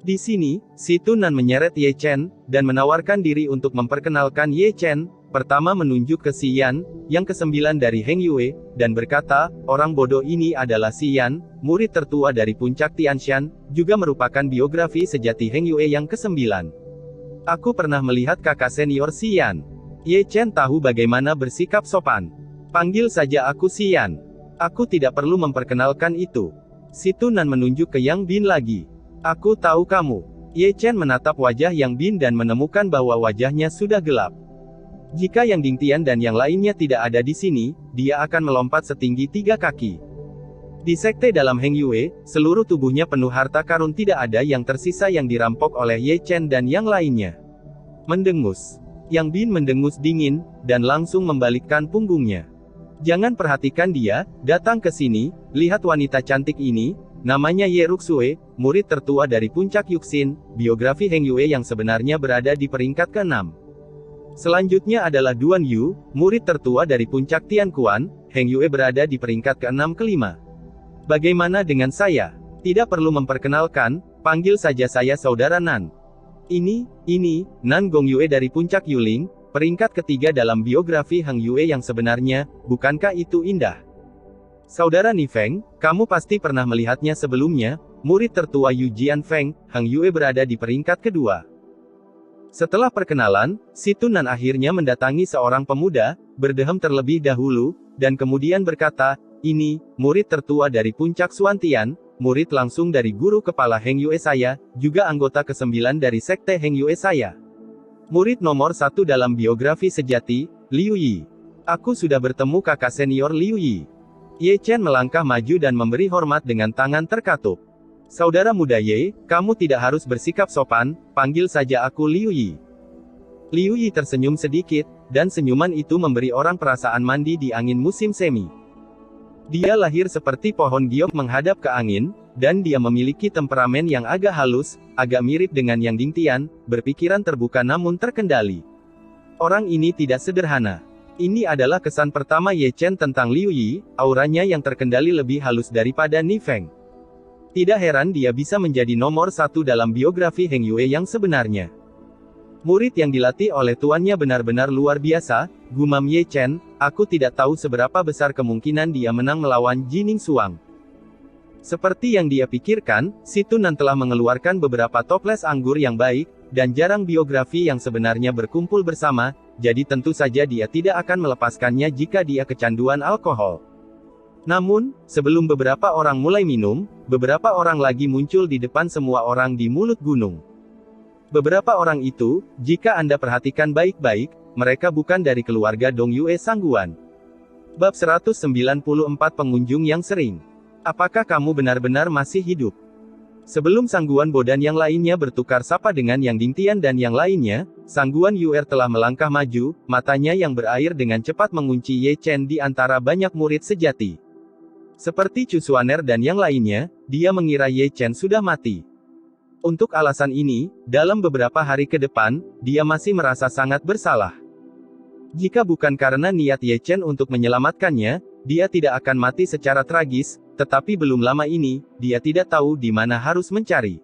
Di sini, si Tunan menyeret Ye Chen, dan menawarkan diri untuk memperkenalkan Ye Chen, pertama menunjuk ke Si Yan, yang ke-9 dari Heng Yue, dan berkata, orang bodoh ini adalah Si Yan, murid tertua dari puncak Tianshan, juga merupakan biografi sejati Heng Yue yang ke-9. Aku pernah melihat kakak senior Si Yan. Ye Chen tahu bagaimana bersikap sopan. Panggil saja aku Si Yan. Aku tidak perlu memperkenalkan itu. Si Tunan menunjuk ke Yang Bin lagi. Aku tahu kamu. Ye Chen menatap wajah Yang Bin dan menemukan bahwa wajahnya sudah gelap. Jika Yang Dingtian dan yang lainnya tidak ada di sini, dia akan melompat setinggi 3 kaki. Di sekte dalam Heng Yue, seluruh tubuhnya penuh harta karun, tidak ada yang tersisa yang dirampok oleh Ye Chen dan yang lainnya. Mendengus. Yang Bin mendengus dingin, dan langsung membalikkan punggungnya. Jangan perhatikan dia, datang ke sini, lihat wanita cantik ini, namanya Ye Ruxue, murid tertua dari puncak Yuxin, biografi Heng Yue yang sebenarnya berada di peringkat ke-6. Selanjutnya adalah Duan Yu, murid tertua dari puncak Tianquan, Heng Yue berada di peringkat ke-6 ke-5. Bagaimana dengan saya? Tidak perlu memperkenalkan, panggil saja saya Saudara Nan. Ini, Nan Gongyue dari puncak Yuling, peringkat ketiga dalam biografi Heng Yue yang sebenarnya, bukankah itu indah? Saudara Ni Feng, kamu pasti pernah melihatnya sebelumnya, murid tertua Yu Jian Feng, Heng Yue berada di peringkat kedua. Setelah perkenalan, si Tunan akhirnya mendatangi seorang pemuda, berdehem terlebih dahulu, dan kemudian berkata, ini, murid tertua dari puncak Xuantian, murid langsung dari guru kepala Heng Yue saya, juga anggota ke-9 dari sekte Heng Yue saya. Murid nomor 1 dalam biografi sejati, Liu Yi. Aku sudah bertemu kakak senior Liu Yi. Ye Chen melangkah maju dan memberi hormat dengan tangan terkatup. Saudara muda Ye, kamu tidak harus bersikap sopan, panggil saja aku Liu Yi. Liu Yi tersenyum sedikit, dan senyuman itu memberi orang perasaan mandi di angin musim semi. Dia lahir seperti pohon giok menghadap ke angin, dan dia memiliki temperamen yang agak halus, agak mirip dengan Yang Dingtian, berpikiran terbuka namun terkendali. Orang ini tidak sederhana. Ini adalah kesan pertama Ye Chen tentang Liu Yi, auranya yang terkendali lebih halus daripada Ni Feng. Tidak heran dia bisa menjadi nomor 1 dalam biografi Heng Yue yang sebenarnya. Murid yang dilatih oleh tuannya benar-benar luar biasa, gumam Ye Chen, aku tidak tahu seberapa besar kemungkinan dia menang melawan Jining Suang. Seperti yang dia pikirkan, si Tunan telah mengeluarkan beberapa toples anggur yang baik, dan jarang biografi yang sebenarnya berkumpul bersama, jadi tentu saja dia tidak akan melepaskannya jika dia kecanduan alkohol. Namun, sebelum beberapa orang mulai minum, beberapa orang lagi muncul di depan semua orang di mulut gunung. Beberapa orang itu, jika Anda perhatikan baik-baik, mereka bukan dari keluarga Dong Yue Sangguan. Bab 194 Pengunjung yang sering. Apakah kamu benar-benar masih hidup? Sebelum Sangguan Bo dan yang lainnya bertukar sapa dengan Yang Dingtian dan yang lainnya, Sangguan Yuer telah melangkah maju, matanya yang berair dengan cepat mengunci Ye Chen di antara banyak murid sejati. Seperti Chu Xuaner dan yang lainnya, dia mengira Ye Chen sudah mati. Untuk alasan ini, dalam beberapa hari ke depan, dia masih merasa sangat bersalah. Jika bukan karena niat Ye Chen untuk menyelamatkannya, dia tidak akan mati secara tragis, tetapi belum lama ini, dia tidak tahu di mana harus mencari.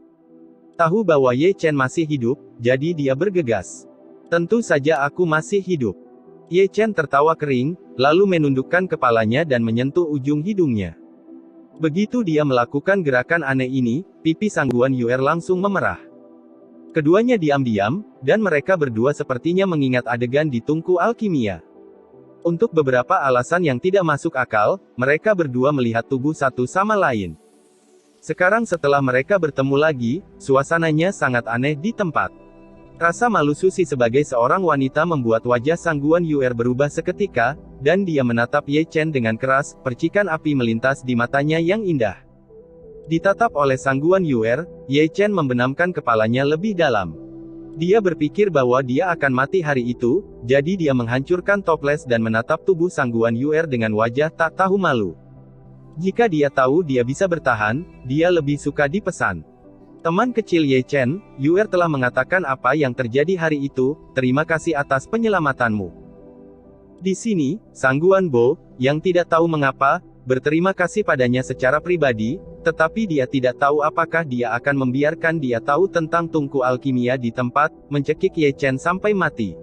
Tahu bahwa Ye Chen masih hidup, jadi dia bergegas. Tentu saja aku masih hidup. Ye Chen tertawa kering, lalu menundukkan kepalanya dan menyentuh ujung hidungnya. Begitu dia melakukan gerakan aneh ini, pipi Sangguan Yuer langsung memerah. Keduanya diam-diam, dan mereka berdua sepertinya mengingat adegan di tungku alkimia. Untuk beberapa alasan yang tidak masuk akal, mereka berdua melihat tubuh satu sama lain. Sekarang setelah mereka bertemu lagi, suasananya sangat aneh di tempat. Rasa malu Susi sebagai seorang wanita membuat wajah Sang Guan Yuer berubah seketika, dan dia menatap Ye Chen dengan keras, percikan api melintas di matanya yang indah. Ditatap oleh Sang Guan Yuer, Ye Chen membenamkan kepalanya lebih dalam. Dia berpikir bahwa dia akan mati hari itu, jadi dia menghancurkan toples dan menatap tubuh Sang Guan Yuer dengan wajah tak tahu malu. Jika dia tahu dia bisa bertahan, dia lebih suka dipesan. Teman kecil Ye Chen, Yuer telah mengatakan apa yang terjadi hari itu, terima kasih atas penyelamatanmu. Di sini, Sang Guan Bo, yang tidak tahu mengapa, berterima kasih padanya secara pribadi, tetapi dia tidak tahu apakah dia akan membiarkan dia tahu tentang tungku alkimia di tempat, mencekik Ye Chen sampai mati.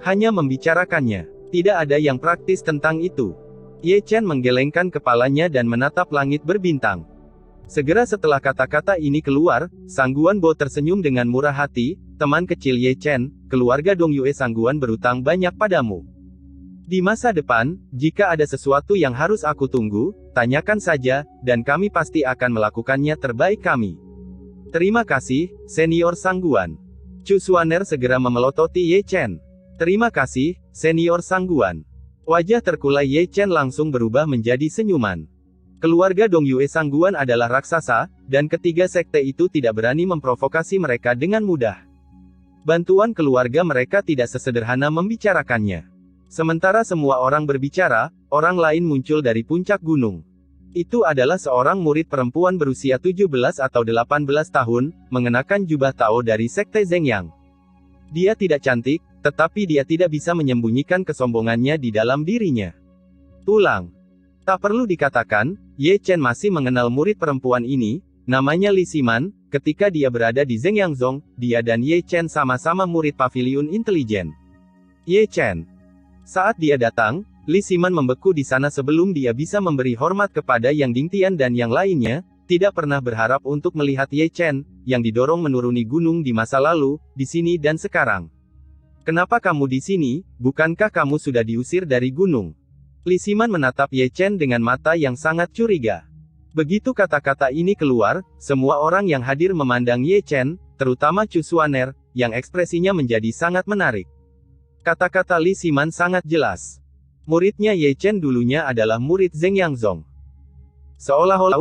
Hanya membicarakannya. Tidak ada yang praktis tentang itu. Ye Chen menggelengkan kepalanya dan menatap langit berbintang. Segera setelah kata-kata ini keluar, Sang Guan Bo tersenyum dengan murah hati, teman kecil Ye Chen, keluarga Dong Yue Sang Guan berutang banyak padamu. Di masa depan, jika ada sesuatu yang harus aku tunggu, tanyakan saja, dan kami pasti akan melakukannya terbaik kami. Terima kasih, Senior Sang Guan. Chu Xuaner segera memelototi Ye Chen. Terima kasih, Senior Sang Guan. Wajah terkulai Ye Chen langsung berubah menjadi senyuman. Keluarga Dong Yue Sang Guan adalah raksasa, dan ketiga sekte itu tidak berani memprovokasi mereka dengan mudah. Bantuan keluarga mereka tidak sesederhana membicarakannya. Sementara semua orang berbicara, orang lain muncul dari puncak gunung. Itu adalah seorang murid perempuan berusia 17 atau 18 tahun, mengenakan jubah Tao dari sekte Zhengyang. Dia tidak cantik, tetapi dia tidak bisa menyembunyikan kesombongannya di dalam dirinya. Ulang. Tak perlu dikatakan, Ye Chen masih mengenal murid perempuan ini, namanya Li Siman. Ketika dia berada di Zhengyang Zong, dia dan Ye Chen sama-sama murid paviliun intelijen. Ye Chen. Saat dia datang, Li Siman membeku di sana sebelum dia bisa memberi hormat kepada Yang Dingtian dan yang lainnya, tidak pernah berharap untuk melihat Ye Chen, yang didorong menuruni gunung di masa lalu, di sini dan sekarang. Kenapa kamu di sini? Bukankah kamu sudah diusir dari gunung? Li Siman menatap Ye Chen dengan mata yang sangat curiga. Begitu kata-kata ini keluar, semua orang yang hadir memandang Ye Chen, terutama Chu Xuaner, yang ekspresinya menjadi sangat menarik. Kata-kata Li Siman sangat jelas. Muridnya Ye Chen dulunya adalah murid Zhengyang Zong. Seolah-olah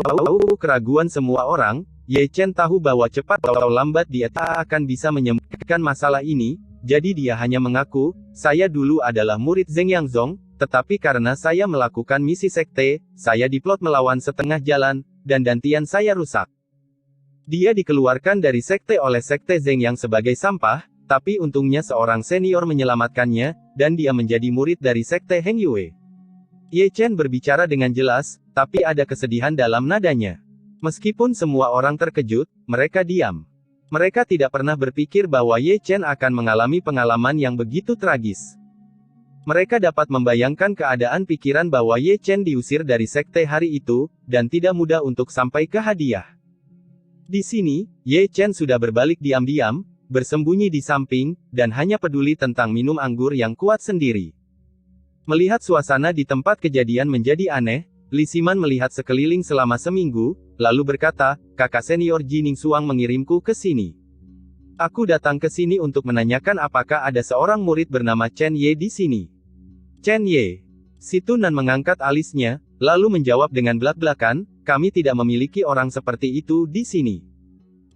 keraguan semua orang, Ye Chen tahu bahwa cepat atau lambat dia tak akan bisa menyembuhkan masalah ini, jadi dia hanya mengaku, saya dulu adalah murid Zhengyang Zong, tetapi karena saya melakukan misi sekte, saya diplot melawan setengah jalan, dan dantian saya rusak. Dia dikeluarkan dari sekte oleh sekte Zhengyang sebagai sampah, tapi untungnya seorang senior menyelamatkannya, dan dia menjadi murid dari sekte Heng Yue. Ye Chen berbicara dengan jelas, tapi ada kesedihan dalam nadanya. Meskipun semua orang terkejut, mereka diam. Mereka tidak pernah berpikir bahwa Ye Chen akan mengalami pengalaman yang begitu tragis. Mereka dapat membayangkan keadaan pikiran bahwa Ye Chen diusir dari sekte hari itu, dan tidak mudah untuk sampai ke hadiah. Di sini, Ye Chen sudah berbalik diam-diam, bersembunyi di samping, dan hanya peduli tentang minum anggur yang kuat sendiri. Melihat suasana di tempat kejadian menjadi aneh, Li Siman melihat sekeliling selama seminggu, lalu berkata, kakak senior Jining Suang mengirimku ke sini. Aku datang ke sini untuk menanyakan apakah ada seorang murid bernama Chen Ye di sini. Chen Ye. Si Tunan mengangkat alisnya, lalu menjawab dengan belak-belakan, kami tidak memiliki orang seperti itu di sini.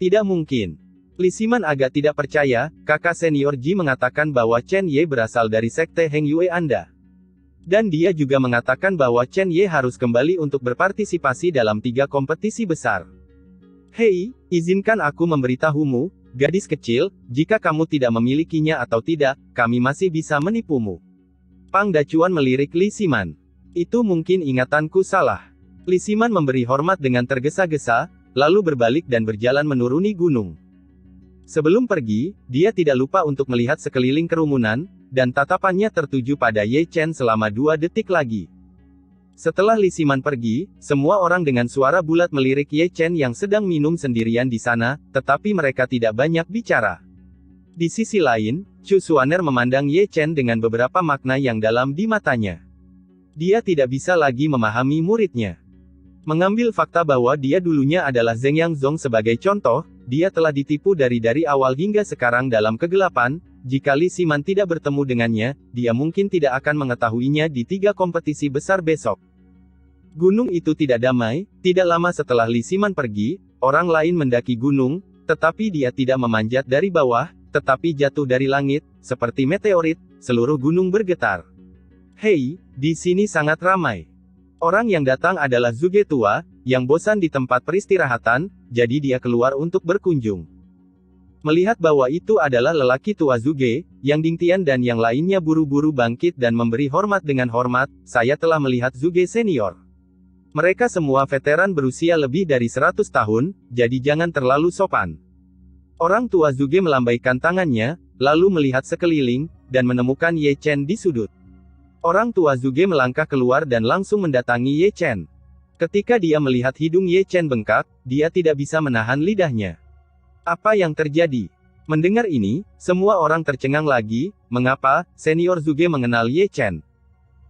Tidak mungkin. Li Siman agak tidak percaya, kakak senior Ji mengatakan bahwa Chen Ye berasal dari sekte Heng Yue Anda. Dan dia juga mengatakan bahwa Chen Ye harus kembali untuk berpartisipasi dalam 3 kompetisi besar. Hei, izinkan aku memberitahumu, gadis kecil, jika kamu tidak memilikinya atau tidak, kami masih bisa menipumu. Pang Dacuan melirik Li Siman. Itu mungkin ingatanku salah. Li Siman memberi hormat dengan tergesa-gesa, lalu berbalik dan berjalan menuruni gunung. Sebelum pergi, dia tidak lupa untuk melihat sekeliling kerumunan, dan tatapannya tertuju pada Ye Chen selama 2 detik lagi. Setelah Li Siman pergi, semua orang dengan suara bulat melirik Ye Chen yang sedang minum sendirian di sana, tetapi mereka tidak banyak bicara. Di sisi lain, Chu Xuaner memandang Ye Chen dengan beberapa makna yang dalam di matanya. Dia tidak bisa lagi memahami muridnya. Mengambil fakta bahwa dia dulunya adalah Zeng Yanzong sebagai contoh, dia telah ditipu dari awal hingga sekarang dalam kegelapan. Jika Li Siman tidak bertemu dengannya, dia mungkin tidak akan mengetahuinya di 3 kompetisi besar besok. Gunung itu tidak damai. Tidak lama setelah Li Siman pergi, orang lain mendaki gunung, tetapi dia tidak memanjat dari bawah, tetapi jatuh dari langit, seperti meteorit. Seluruh gunung bergetar. Hei, di sini sangat ramai. Orang yang datang adalah Zhuge tua, yang bosan di tempat peristirahatan, jadi dia keluar untuk berkunjung. Melihat bahwa itu adalah lelaki tua Zhuge, Yang Dingtian dan yang lainnya buru-buru bangkit dan memberi hormat dengan hormat. Saya telah melihat Zhuge senior. Mereka semua veteran berusia lebih dari 100 tahun, jadi jangan terlalu sopan. Orang tua Zhuge melambaikan tangannya, lalu melihat sekeliling, dan menemukan Ye Chen di sudut. Orang tua Zhuge melangkah keluar dan langsung mendatangi Ye Chen. Ketika dia melihat hidung Ye Chen bengkak, dia tidak bisa menahan lidahnya. Apa yang terjadi? Mendengar ini, semua orang tercengang lagi. Mengapa senior Zhuge mengenal Ye Chen?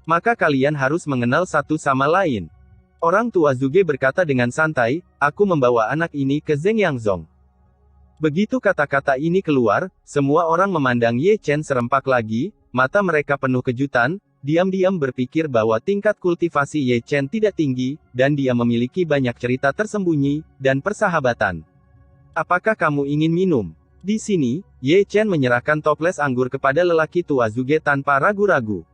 Maka kalian harus mengenal satu sama lain. Orang tua Zhuge berkata dengan santai, aku membawa anak ini ke Zeng Yanzong. Begitu kata-kata ini keluar, semua orang memandang Ye Chen serempak lagi, mata mereka penuh kejutan, diam-diam berpikir bahwa tingkat kultivasi Ye Chen tidak tinggi, dan dia memiliki banyak cerita tersembunyi, dan persahabatan. Apakah kamu ingin minum? Di sini, Ye Chen menyerahkan toples anggur kepada lelaki tua Zhuge tanpa ragu-ragu.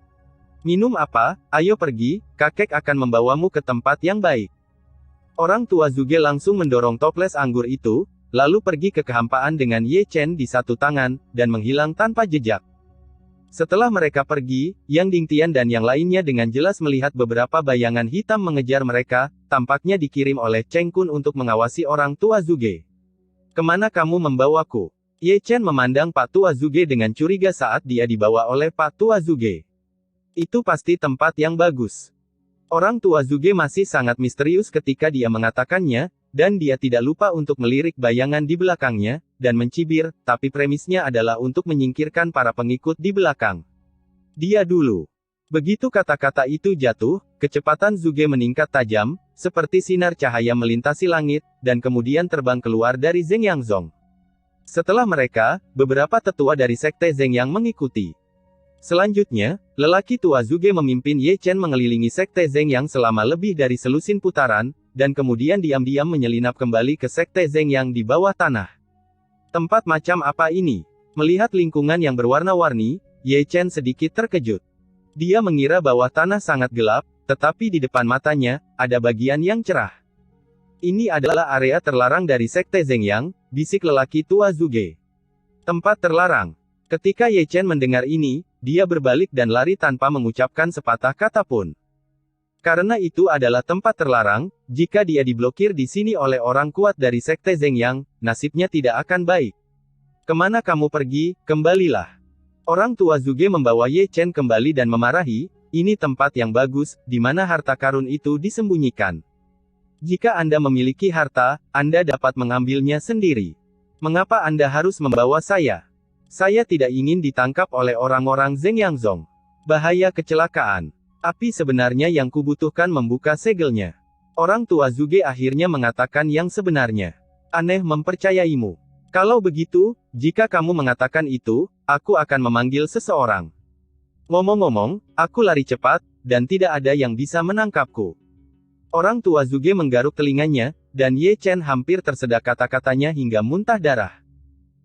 Minum apa? Ayo pergi, kakek akan membawamu ke tempat yang baik. Orang tua Zhuge langsung mendorong toples anggur itu, lalu pergi ke kehampaan dengan Ye Chen di satu tangan, dan menghilang tanpa jejak. Setelah mereka pergi, Yang Dingtian dan yang lainnya dengan jelas melihat beberapa bayangan hitam mengejar mereka, tampaknya dikirim oleh Cheng Kun untuk mengawasi orang tua Zhuge. Kemana kamu membawaku? Ye Chen memandang Pak Tua Zhuge dengan curiga saat dia dibawa oleh Pak Tua Zhuge. Itu pasti tempat yang bagus. Orang tua Zhuge masih sangat misterius ketika dia mengatakannya, dan dia tidak lupa untuk melirik bayangan di belakangnya, dan mencibir, tapi premisnya adalah untuk menyingkirkan para pengikut di belakang. Dia dulu. Begitu kata-kata itu jatuh, kecepatan Zhuge meningkat tajam, seperti sinar cahaya melintasi langit, dan kemudian terbang keluar dari Zeng Yanzong. Setelah mereka, beberapa tetua dari sekte Zeng Yang mengikuti. Selanjutnya, lelaki tua Zhuge memimpin Ye Chen mengelilingi sekte Zeng Yang selama lebih dari selusin putaran, dan kemudian diam-diam menyelinap kembali ke sekte Zeng Yang di bawah tanah. Tempat macam apa ini? Melihat lingkungan yang berwarna-warni, Ye Chen sedikit terkejut. Dia mengira bahwa tanah sangat gelap, tetapi di depan matanya, ada bagian yang cerah. Ini adalah area terlarang dari sekte Zeng Yang, bisik lelaki tua Zhuge. Tempat terlarang. Ketika Ye Chen mendengar ini, dia berbalik dan lari tanpa mengucapkan sepatah kata pun. Karena itu adalah tempat terlarang, jika dia diblokir di sini oleh orang kuat dari sekte Zeng Yang, nasibnya tidak akan baik. Kemana kamu pergi? Kembalilah. Orang tua Zhuge membawa Ye Chen kembali dan memarahi, ini tempat yang bagus, di mana harta karun itu disembunyikan. Jika Anda memiliki harta, Anda dapat mengambilnya sendiri. Mengapa Anda harus membawa saya? Saya tidak ingin ditangkap oleh orang-orang Zeng Yanzong. Bahaya kecelakaan. Api sebenarnya yang kubutuhkan membuka segelnya. Orang tua Zhuge akhirnya mengatakan yang sebenarnya. Aneh mempercayaimu. Kalau begitu, jika kamu mengatakan itu, aku akan memanggil seseorang. Ngomong-ngomong, aku lari cepat, dan tidak ada yang bisa menangkapku. Orang tua Zhuge menggaruk telinganya, dan Ye Chen hampir tersedak kata-katanya hingga muntah darah.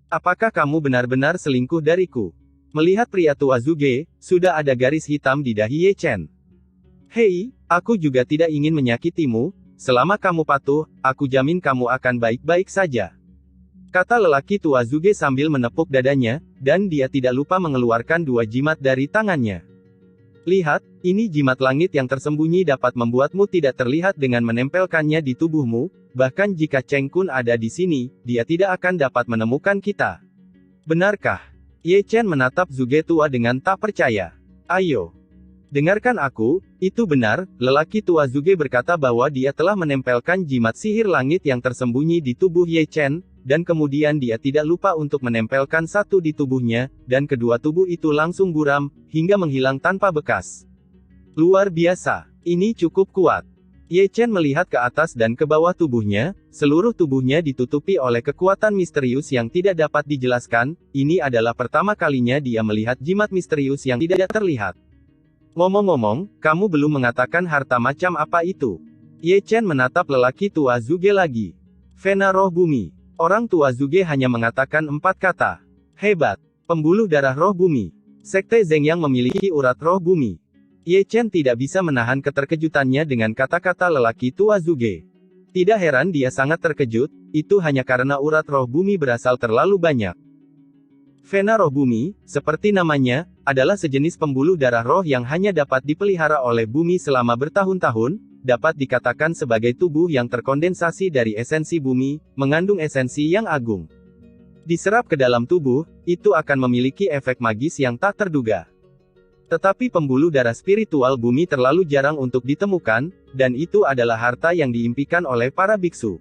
Apakah kamu benar-benar selingkuh dariku? Melihat pria tua Zhuge, sudah ada garis hitam di dahi Ye Chen. Hei, aku juga tidak ingin menyakitimu, selama kamu patuh, aku jamin kamu akan baik-baik saja. Kata lelaki tua Zhuge sambil menepuk dadanya, dan dia tidak lupa mengeluarkan 2 jimat dari tangannya. Lihat, ini jimat langit yang tersembunyi dapat membuatmu tidak terlihat dengan menempelkannya di tubuhmu, bahkan jika Cheng Kun ada di sini, dia tidak akan dapat menemukan kita. Benarkah? Ye Chen menatap Zhuge tua dengan tak percaya. Ayo. Dengarkan aku, itu benar, lelaki tua Zhuge berkata bahwa dia telah menempelkan jimat sihir langit yang tersembunyi di tubuh Ye Chen, dan kemudian dia tidak lupa untuk menempelkan satu di tubuhnya, dan kedua tubuh itu langsung buram, hingga menghilang tanpa bekas. Luar biasa. Ini cukup kuat. Ye Chen melihat ke atas dan ke bawah tubuhnya, seluruh tubuhnya ditutupi oleh kekuatan misterius yang tidak dapat dijelaskan. Ini adalah pertama kalinya dia melihat jimat misterius yang tidak terlihat. Ngomong-ngomong, kamu belum mengatakan harta macam apa itu? Ye Chen menatap lelaki tua Zuge lagi. Vena roh bumi. Orang tua Zuge hanya mengatakan 4 kata. Hebat. Pembuluh darah roh bumi. Sekte Zhengyang memiliki urat roh bumi. Ye Chen tidak bisa menahan keterkejutannya dengan kata-kata lelaki tua Zuge. Tidak heran dia sangat terkejut, itu hanya karena urat roh bumi berasal terlalu banyak. Vena roh bumi, seperti namanya, adalah sejenis pembuluh darah roh yang hanya dapat dipelihara oleh bumi selama bertahun-tahun, dapat dikatakan sebagai tubuh yang terkondensasi dari esensi bumi, mengandung esensi yang agung. Diserap ke dalam tubuh, itu akan memiliki efek magis yang tak terduga. Tetapi pembuluh darah spiritual bumi terlalu jarang untuk ditemukan, dan itu adalah harta yang diimpikan oleh para biksu.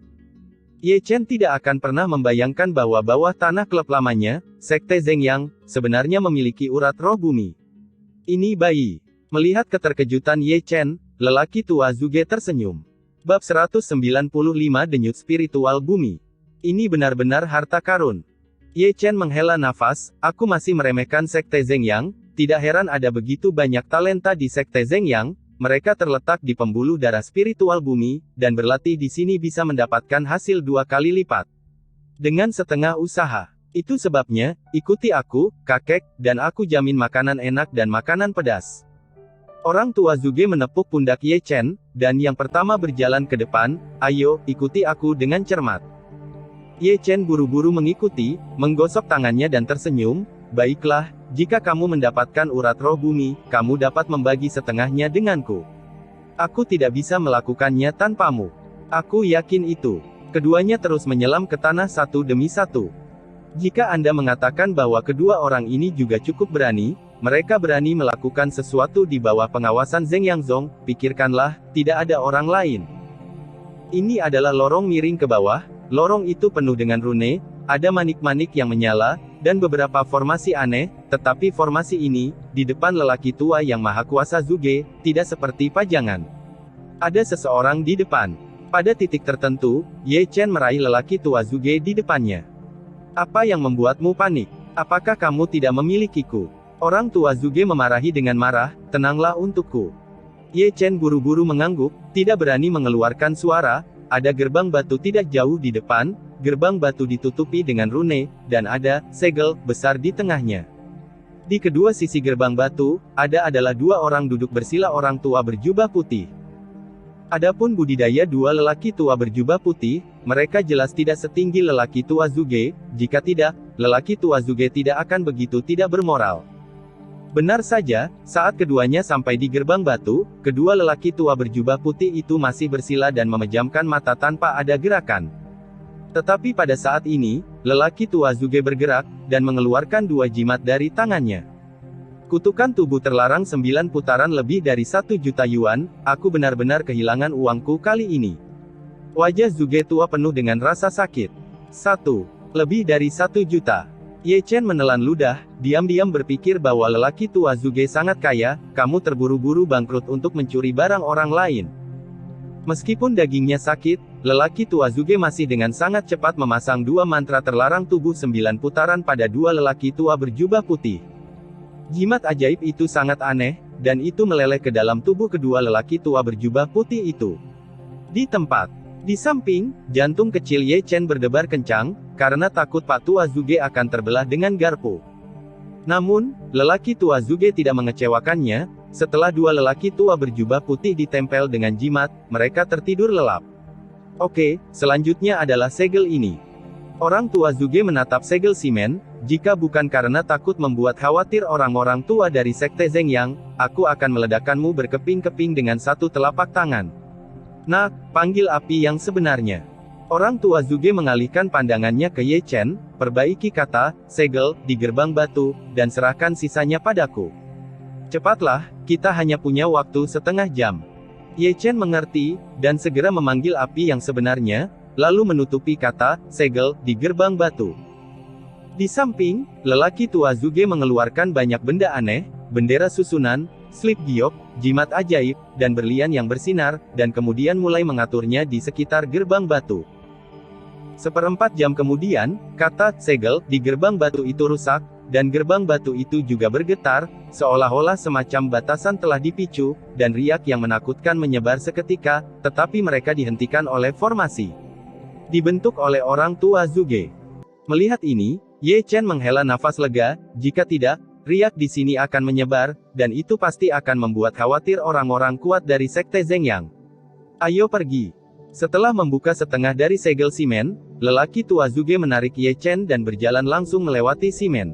Ye Chen tidak akan pernah membayangkan bahwa bawah tanah klub lamanya, Sekte Zhengyang, sebenarnya memiliki urat roh bumi. Ini bayi. Melihat keterkejutan Ye Chen, lelaki tua Zuge tersenyum. Bab 195 Denyut Spiritual Bumi. Ini benar-benar harta karun. Ye Chen menghela nafas, aku masih meremehkan Sekte Zhengyang. Tidak heran ada begitu banyak talenta di Sekte Zhengyang, mereka terletak di pembuluh darah spiritual bumi, dan berlatih di sini bisa mendapatkan hasil 2 kali lipat. Dengan setengah usaha. Itu sebabnya, ikuti aku, kakek, dan aku jamin makanan enak dan makanan pedas. Orang tua Zuge menepuk pundak Ye Chen, dan yang pertama berjalan ke depan, ayo, ikuti aku dengan cermat. Ye Chen buru-buru mengikuti, menggosok tangannya dan tersenyum, baiklah, jika kamu mendapatkan urat roh bumi, kamu dapat membagi setengahnya denganku. Aku tidak bisa melakukannya tanpamu. Aku yakin itu. Keduanya terus menyelam ke tanah satu demi satu. Jika Anda mengatakan bahwa kedua orang ini juga cukup berani, mereka berani melakukan sesuatu di bawah pengawasan Zheng Yangzong, pikirkanlah, tidak ada orang lain. Ini adalah lorong miring ke bawah, lorong itu penuh dengan rune, ada manik-manik yang menyala, dan beberapa formasi aneh, tetapi formasi ini, di depan lelaki tua yang maha kuasa Zuge, tidak seperti pajangan. Ada seseorang di depan. Pada titik tertentu, Ye Chen meraih lelaki tua Zuge di depannya. Apa yang membuatmu panik? Apakah kamu tidak memilikiku? Orang tua Zuge memarahi dengan marah, tenanglah untukku. Ye Chen buru-buru mengangguk, tidak berani mengeluarkan suara. Ada gerbang batu tidak jauh di depan, gerbang batu ditutupi dengan rune, dan ada segel besar di tengahnya. Di kedua sisi gerbang batu, adalah 2 orang duduk bersila orang tua berjubah putih. Adapun budidaya 2 lelaki tua berjubah putih, mereka jelas tidak setinggi lelaki tua Zuge, jika tidak, lelaki tua Zuge tidak akan begitu tidak bermoral. Benar saja, saat keduanya sampai di gerbang batu, kedua lelaki tua berjubah putih itu masih bersila dan memejamkan mata tanpa ada gerakan. Tetapi pada saat ini, lelaki tua Zuge bergerak, dan mengeluarkan 2 jimat dari tangannya. Kutukan tubuh terlarang 9 putaran lebih dari 1 juta yuan, aku benar-benar kehilangan uangku kali ini. Wajah Zuge tua penuh dengan rasa sakit. 1. Lebih dari 1 juta. Ye Chen menelan ludah, diam-diam berpikir bahwa lelaki tua Zuge sangat kaya, kamu terburu-buru bangkrut untuk mencuri barang orang lain. Meskipun dagingnya sakit, lelaki tua Zuge masih dengan sangat cepat memasang 2 mantra terlarang tubuh 9 putaran pada 2 lelaki tua berjubah putih. Jimat ajaib itu sangat aneh, dan itu meleleh ke dalam tubuh kedua lelaki tua berjubah putih itu. Di tempat. Di samping, jantung kecil Ye Chen berdebar kencang, karena takut Pak Tua Zuge akan terbelah dengan garpu. Namun, lelaki tua Zuge tidak mengecewakannya, setelah 2 lelaki tua berjubah putih ditempel dengan jimat, mereka tertidur lelap. Oke, selanjutnya adalah segel ini. Orang tua Zuge menatap segel simen, jika bukan karena takut membuat khawatir orang-orang tua dari Sekte Zhengyang, aku akan meledakkanmu berkeping-keping dengan 1 telapak tangan. Nah, panggil api yang sebenarnya. Orang tua Zuge mengalihkan pandangannya ke Ye Chen, perbaiki kata, segel, di gerbang batu, dan serahkan sisanya padaku. Cepatlah, kita hanya punya waktu setengah jam. Ye Chen mengerti, dan segera memanggil api yang sebenarnya, lalu menutupi kata, segel, di gerbang batu. Di samping, lelaki tua Zuge mengeluarkan banyak benda aneh, bendera susunan, slip giok, jimat ajaib, dan berlian yang bersinar, dan kemudian mulai mengaturnya di sekitar gerbang batu. Seperempat jam kemudian, kata segel di gerbang batu itu rusak, dan gerbang batu itu juga bergetar, seolah-olah semacam batasan telah dipicu, dan riak yang menakutkan menyebar seketika, tetapi mereka dihentikan oleh formasi dibentuk oleh orang tua Zhuge. Melihat ini, Ye Chen menghela nafas lega, jika tidak, riak di sini akan menyebar, dan itu pasti akan membuat khawatir orang-orang kuat dari Sekte Zengyang. Ayo pergi. Setelah membuka setengah dari segel simen, lelaki tua Zhuge menarik Ye Chen dan berjalan langsung melewati simen.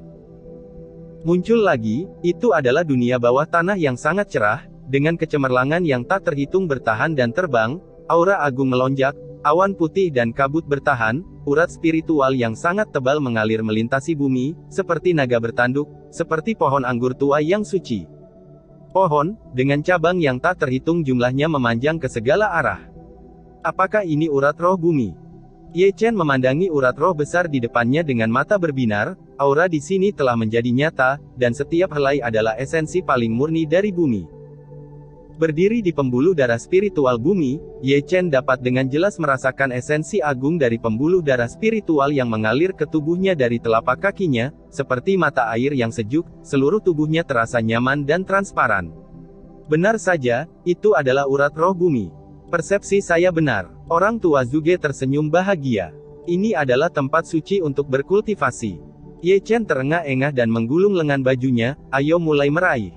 Muncul lagi, itu adalah dunia bawah tanah yang sangat cerah, dengan kecemerlangan yang tak terhitung bertahan dan terbang, aura agung melonjak, awan putih dan kabut bertahan, urat spiritual yang sangat tebal mengalir melintasi bumi, seperti naga bertanduk, seperti pohon anggur tua yang suci. Pohon, dengan cabang yang tak terhitung jumlahnya memanjang ke segala arah. Apakah ini urat roh bumi? Ye Chen memandangi urat roh besar di depannya dengan mata berbinar, aura di sini telah menjadi nyata, dan setiap helai adalah esensi paling murni dari bumi. Berdiri di pembuluh darah spiritual bumi, Ye Chen dapat dengan jelas merasakan esensi agung dari pembuluh darah spiritual yang mengalir ke tubuhnya dari telapak kakinya, seperti mata air yang sejuk, seluruh tubuhnya terasa nyaman dan transparan. Benar saja, itu adalah urat roh bumi. Persepsi saya benar. Orang tua Zhuge tersenyum bahagia. Ini adalah tempat suci untuk berkultivasi. Ye Chen terengah-engah dan menggulung lengan bajunya, ayo mulai meraih.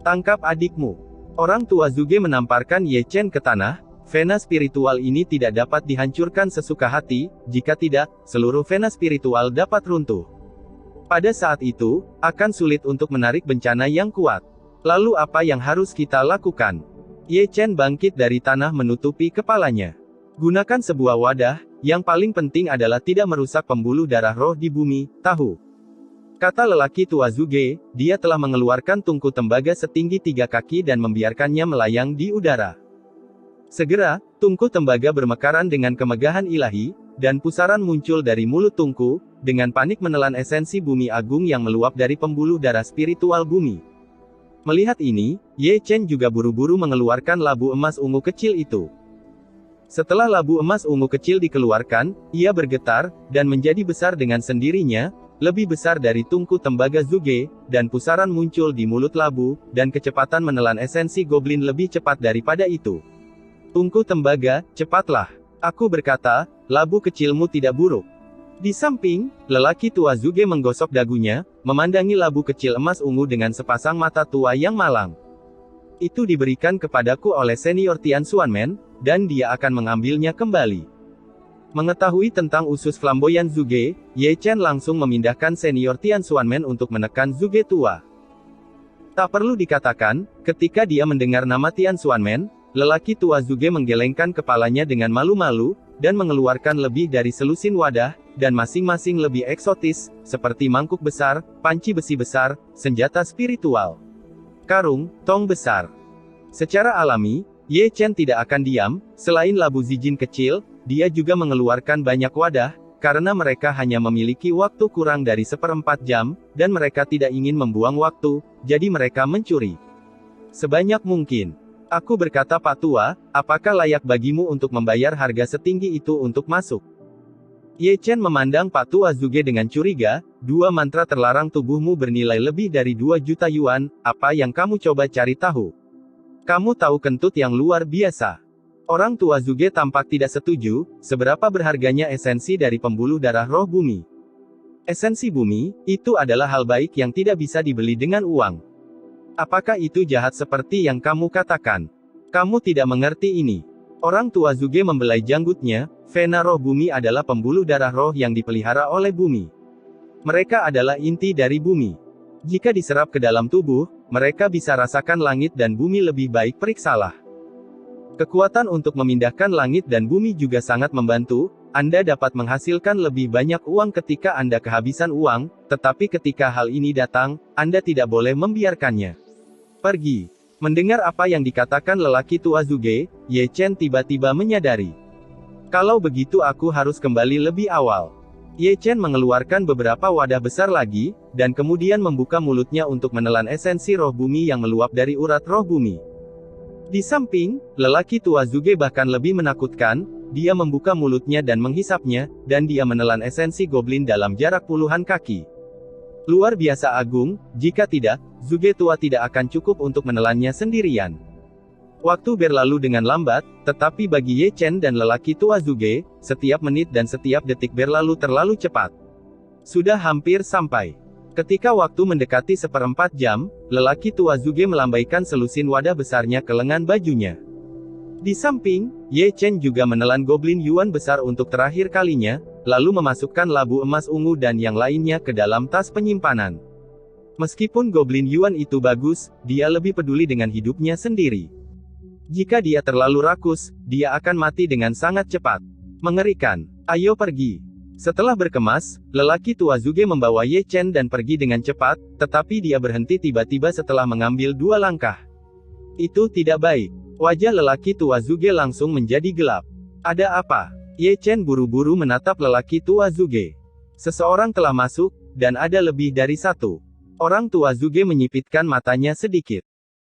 Tangkap adikmu. Orang tua Zhuge menamparkan Ye Chen ke tanah, vena spiritual ini tidak dapat dihancurkan sesuka hati, jika tidak, seluruh vena spiritual dapat runtuh. Pada saat itu, akan sulit untuk menarik bencana yang kuat. Lalu apa yang harus kita lakukan? Ye Chen bangkit dari tanah menutupi kepalanya. Gunakan sebuah wadah, yang paling penting adalah tidak merusak pembuluh darah roh di bumi, tahu? Kata lelaki tua Zhuge, dia telah mengeluarkan tungku tembaga setinggi 3 kaki dan membiarkannya melayang di udara. Segera, tungku tembaga bermekaran dengan kemegahan ilahi, dan pusaran muncul dari mulut tungku, dengan panik menelan esensi bumi agung yang meluap dari pembuluh darah spiritual bumi. Melihat ini, Ye Chen juga buru-buru mengeluarkan labu emas ungu kecil itu. Setelah labu emas ungu kecil dikeluarkan, ia bergetar, dan menjadi besar dengan sendirinya, lebih besar dari tungku tembaga Zhuge, dan pusaran muncul di mulut labu, dan kecepatan menelan esensi goblin lebih cepat daripada itu. Tungku tembaga, cepatlah. Aku berkata, labu kecilmu tidak buruk. Di samping, lelaki tua Zhuge menggosok dagunya, memandangi labu kecil emas ungu dengan sepasang mata tua yang malang. Itu diberikan kepadaku oleh senior Tian Xuanmen, dan dia akan mengambilnya kembali. Mengetahui tentang usus flamboyan Zhuge, Ye Chen langsung memindahkan senior Tian Xuanmen untuk menekan Zhuge tua. Tak perlu dikatakan, ketika dia mendengar nama Tian Xuanmen, lelaki tua Zhuge menggelengkan kepalanya dengan malu-malu, dan mengeluarkan lebih dari selusin wadah, dan masing-masing lebih eksotis, seperti mangkuk besar, panci besi besar, senjata spiritual, karung, tong besar. Secara alami, Ye Chen tidak akan diam, selain labu zijin kecil, dia juga mengeluarkan banyak wadah, karena mereka hanya memiliki waktu kurang dari 1/4 jam, dan mereka tidak ingin membuang waktu, jadi mereka mencuri sebanyak mungkin. Aku berkata Pak Tua, apakah layak bagimu untuk membayar harga setinggi itu untuk masuk? Ye Chen memandang Pak Tua Zhuge dengan curiga, 2 mantra terlarang tubuhmu bernilai lebih dari 2 juta yuan, apa yang kamu coba cari tahu? Kamu tahu kentut yang luar biasa. Orang tua Zhuge tampak tidak setuju, seberapa berharganya esensi dari pembuluh darah roh bumi. Esensi bumi, itu adalah hal baik yang tidak bisa dibeli dengan uang. Apakah itu jahat seperti yang kamu katakan? Kamu tidak mengerti ini. Orang tua Zhuge membelai janggutnya, vena roh bumi adalah pembuluh darah roh yang dipelihara oleh bumi. Mereka adalah inti dari bumi. Jika diserap ke dalam tubuh, mereka bisa rasakan langit dan bumi lebih baik, periksalah. Kekuatan untuk memindahkan langit dan bumi juga sangat membantu. Anda dapat menghasilkan lebih banyak uang ketika Anda kehabisan uang, tetapi ketika hal ini datang, Anda tidak boleh membiarkannya pergi. Mendengar apa yang dikatakan lelaki tua Zhuge, Ye Chen tiba-tiba menyadari. Kalau begitu aku harus kembali lebih awal. Ye Chen mengeluarkan beberapa wadah besar lagi, dan kemudian membuka mulutnya untuk menelan esensi roh bumi yang meluap dari urat roh bumi. Di samping, lelaki tua Zuge bahkan lebih menakutkan, dia membuka mulutnya dan menghisapnya, dan dia menelan esensi goblin dalam jarak puluhan kaki. Luar biasa agung, jika tidak, Zuge tua tidak akan cukup untuk menelannya sendirian. Waktu berlalu dengan lambat, tetapi bagi Ye Chen dan lelaki tua Zuge, setiap menit dan setiap detik berlalu terlalu cepat. Sudah hampir sampai. Ketika waktu mendekati 1/4 jam, lelaki tua Zuge melambaikan selusin wadah besarnya ke lengan bajunya. Di samping, Ye Chen juga menelan goblin Yuan besar untuk terakhir kalinya, lalu memasukkan labu emas ungu dan yang lainnya ke dalam tas penyimpanan. Meskipun goblin Yuan itu bagus, dia lebih peduli dengan hidupnya sendiri. Jika dia terlalu rakus, dia akan mati dengan sangat cepat. Mengerikan. Ayo pergi. Setelah berkemas, lelaki tua Zuge membawa Ye Chen dan pergi dengan cepat, tetapi dia berhenti tiba-tiba setelah mengambil 2 langkah. Itu tidak baik. Wajah lelaki tua Zuge langsung menjadi gelap. Ada apa? Ye Chen buru-buru menatap lelaki tua Zuge. Seseorang telah masuk, dan ada lebih dari satu. Orang tua Zuge menyipitkan matanya sedikit.